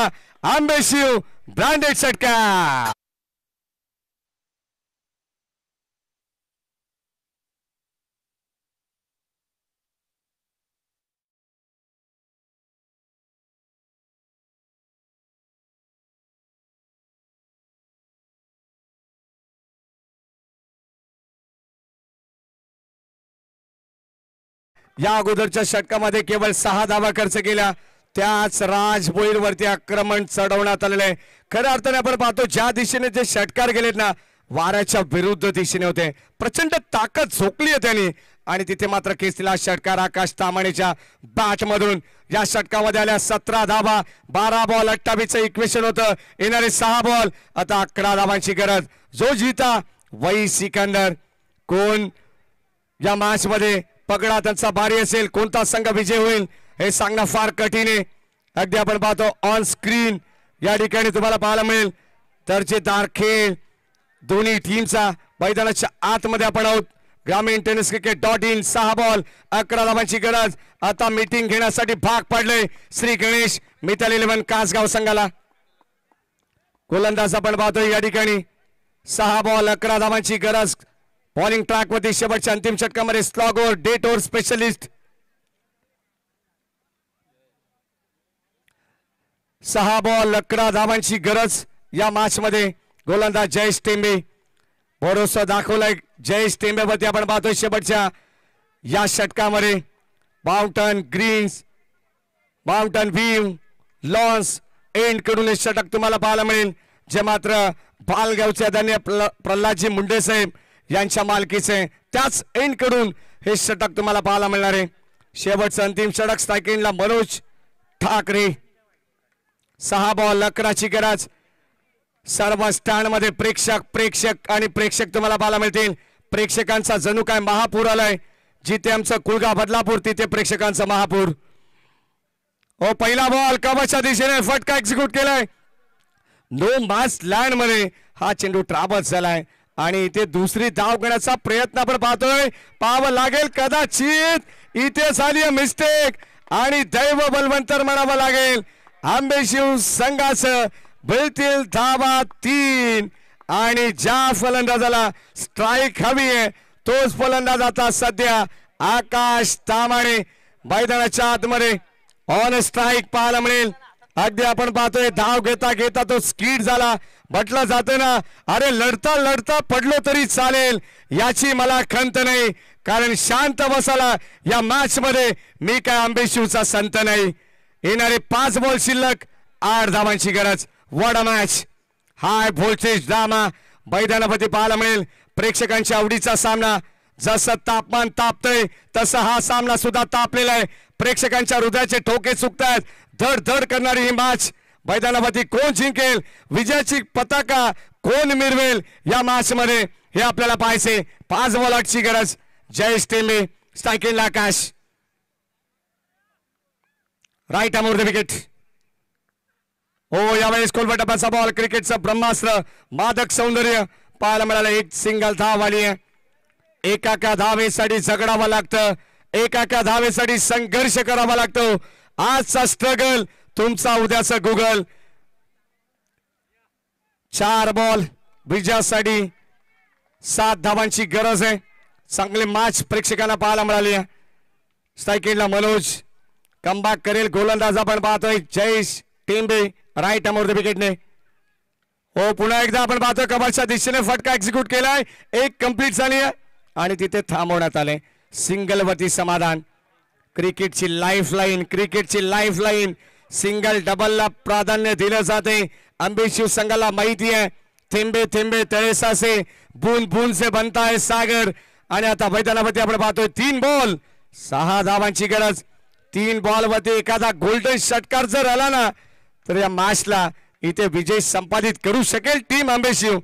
Speaker 2: आंबेशिव ब्रँडेड षटकार या अगोदरच्या षटकामध्ये केवळ 6 धावा खर्च केल्या त्याच राजभोईर वरती आक्रमण चढवण्यात आलेलं आहे खऱ्या अर्थाने आपण पाहतो ज्या दिशेने जे षटकार गेलेत ना वाऱ्याच्या विरुद्ध दिशेने होते प्रचंड ताकद झोकली आहे त्यांनी आणि तिथे मात्र खेचलेला षटकार आकाश तामाणेच्या बॅट मधून या षटकामध्ये आल्या 17 धावा 12 बॉल 28 इक्वेशन होतं येणारे 6 बॉल आता 11 धावांची गरज जो जीता वही सिकंदर कोण या मॅच मध्ये पगडा त्यांचा भारी असेल कोणता संघ विजय होईल हे सांगणं फार कठीण आहे अगदी आपण पाहतो ऑन स्क्रीन या ठिकाणी तुम्हाला पाहायला मिळेल दर्जेदार खेळ दोन्ही टीमचा मैदानाच्या आतमध्ये आपण आहोत ग्रामीण टेनिस क्रिकेट .in 6 बॉल 11 धावांची गरज आता मीटिंग घेण्यासाठी भाग पडले श्री गणेश मिताली 11 कासगाव संघाला गोलंदाज आपण पाहतोय या ठिकाणी 6 बॉल 11 धावांची गरज बॉलिंग ट्रॅक वरती शेवटच्या अंतिम षटकामध्ये slog over death over specialist 6 ball 11 धावांची गरज या मॅच मध्ये गोलंदाज जयेश टेंबे भरोसा दाखवलाय जयेश टेंबेवरती. आपण पाहतोय शेवटच्या या षटकामध्ये mountain greens, mountain view, lawns end कडून हे षटक तुम्हाला पाहायला मिळेल, जे मात्र बालगावचे आदरणीय प्रल्हादजी मुंडे साहेब यांच्या मालकीचे. त्याच एंड कडून हे षटक तुम्हाला पाहायला मिळणार आहे. शेवटचं अंतिम षटक स्ट्रायकिंगला मनोज ठाकरे. 6 बॉल 11ची गरज. सर्व स्टँड मध्ये प्रेक्षक आणि प्रेक्षक तुम्हाला पाहायला मिळतील. प्रेक्षकांचा जणू काय महापूर आलाय. जिथे आमचं कुळगाव बदलापूर तिथे प्रेक्षकांचा महापूर. हो, पहिला बॉल कवचच्या दिशेने फटका एक्झिक्यूट केलाय. नो मास लँड मध्ये हा चेंडू ट्राबत झालाय आणि इथे दुसरी धाव घेण्याचा प्रयत्न आपण पाहतोय. पाहावं लागेल कदाचित इथे झाली मिस्टेक आणि दैव बलवंतर म्हणावं लागेल. आंबेशिव संघाचं भेटतील धावा 3 आणि ज्या फलंदाजाला स्ट्राईक हवी आहे तोच फलंदाज आता सध्या आकाश तामाणे मैदानाच्या आतमध्ये ऑन स्ट्राईक पाहायला मिळेल. अगदी आपण पाहतोय धाव घेता घेता तो स्कीड झाला. म्हटलं जातं ना, अरे लढता लढता पडलो तरी चालेल, याची मला खंत नाही, कारण शांत बसायला या मॅच मध्ये मी काय आंबेशिवचा संत नाही. येणारे 5 बॉल शिल्लक, 8 धावांची गरज. What a match. High voltage drama मैदानामध्ये पाहायला मिळेल. प्रेक्षकांच्या आवडीचा सामना. जसं तापमान तापतंय तसं हा सामना सुद्धा तापलेला आहे. प्रेक्षकांच्या हृदयाचे ठोके चुकतायत. धड धड करणारी ही मॅच. मैदानामध्ये कोण जिंकेल, विजयाची पताका कोण मिरवेल या मॅच मध्ये हे आपल्याला पाहायचे. 5 बॉल 8ची गरज. जयेश टेंबे स्ट्रायकिंगला Akash. Right arm the wicket. हो, यावेळेस कोलबा टप्प्याचा बॉल. क्रिकेटचं ब्रह्मास्त्र, मादक सौंदर्य पाहायला मिळालं. एक सिंगल धाव आली आहे. एका धावेसाठी झगडावं लागतं, एका धावेसाठी संघर्ष करावा लागतो. आजचा स्ट्रगल तुमचा उद्याचा गुगल. 4 बॉल विजयासाठी 7 धावांची गरज आहे. चांगली मॅच प्रेक्षकांना पाहायला मिळाली आहे. स्ट्रायकिंगला मनोज कमबॅक करेल. गोलंदाज आपण पाहतोय जयेश टेंबे राईट आर्म विकेटने. हो, पुन्हा एकदा आपण पाहतोय कबरच्या दिशेने फटका एक्झिक्यूट केलाय. एक कंप्लीट झाली आहे आणि तिथे थांबवण्यात आले. सिंगल वरती समाधान. क्रिकेटची लाईफलाईन, क्रिकेटची लाईफलाईन. सिंगल डबलला प्राधान्य दिलं जाते. आंबेशिव संघाला माहिती आहे थेंबे थेंबे तळेसा से बूंद बूंद से बनता है सागर. आणि आता मैदानावरती आपण पाहतोय 3 बॉल 6 धावांची गरज. 3 बॉल वरती एखादा गोल्डन षटकार जर आला ना तर या मॅचला इथे विजय संपादित करू शकेल टीम आंबेशिव.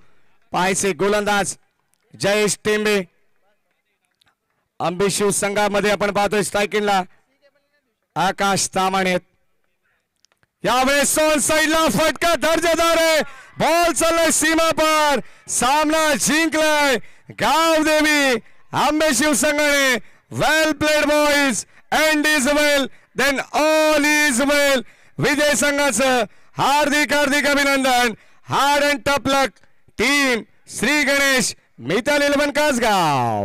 Speaker 2: पाहायचे गोलंदाज जयेश टेंबे. आंबेशिव संघामध्ये आपण पाहतोय स्ट्रायकिंगला आकाश तामाणे. यावेळेस ऑन साइडला फटका दर्जेदार आहे. बॉल चाललाय सीमा पार. सामना जिंकलाय गावदेवी आंबेशिव संघाने. Well played boys. And is well then all is well. विजय संघाचं हार्दिक हार्दिक अभिनंदन. Hard and tough luck team Shri Ganesh Mitali 11 Kasgaon.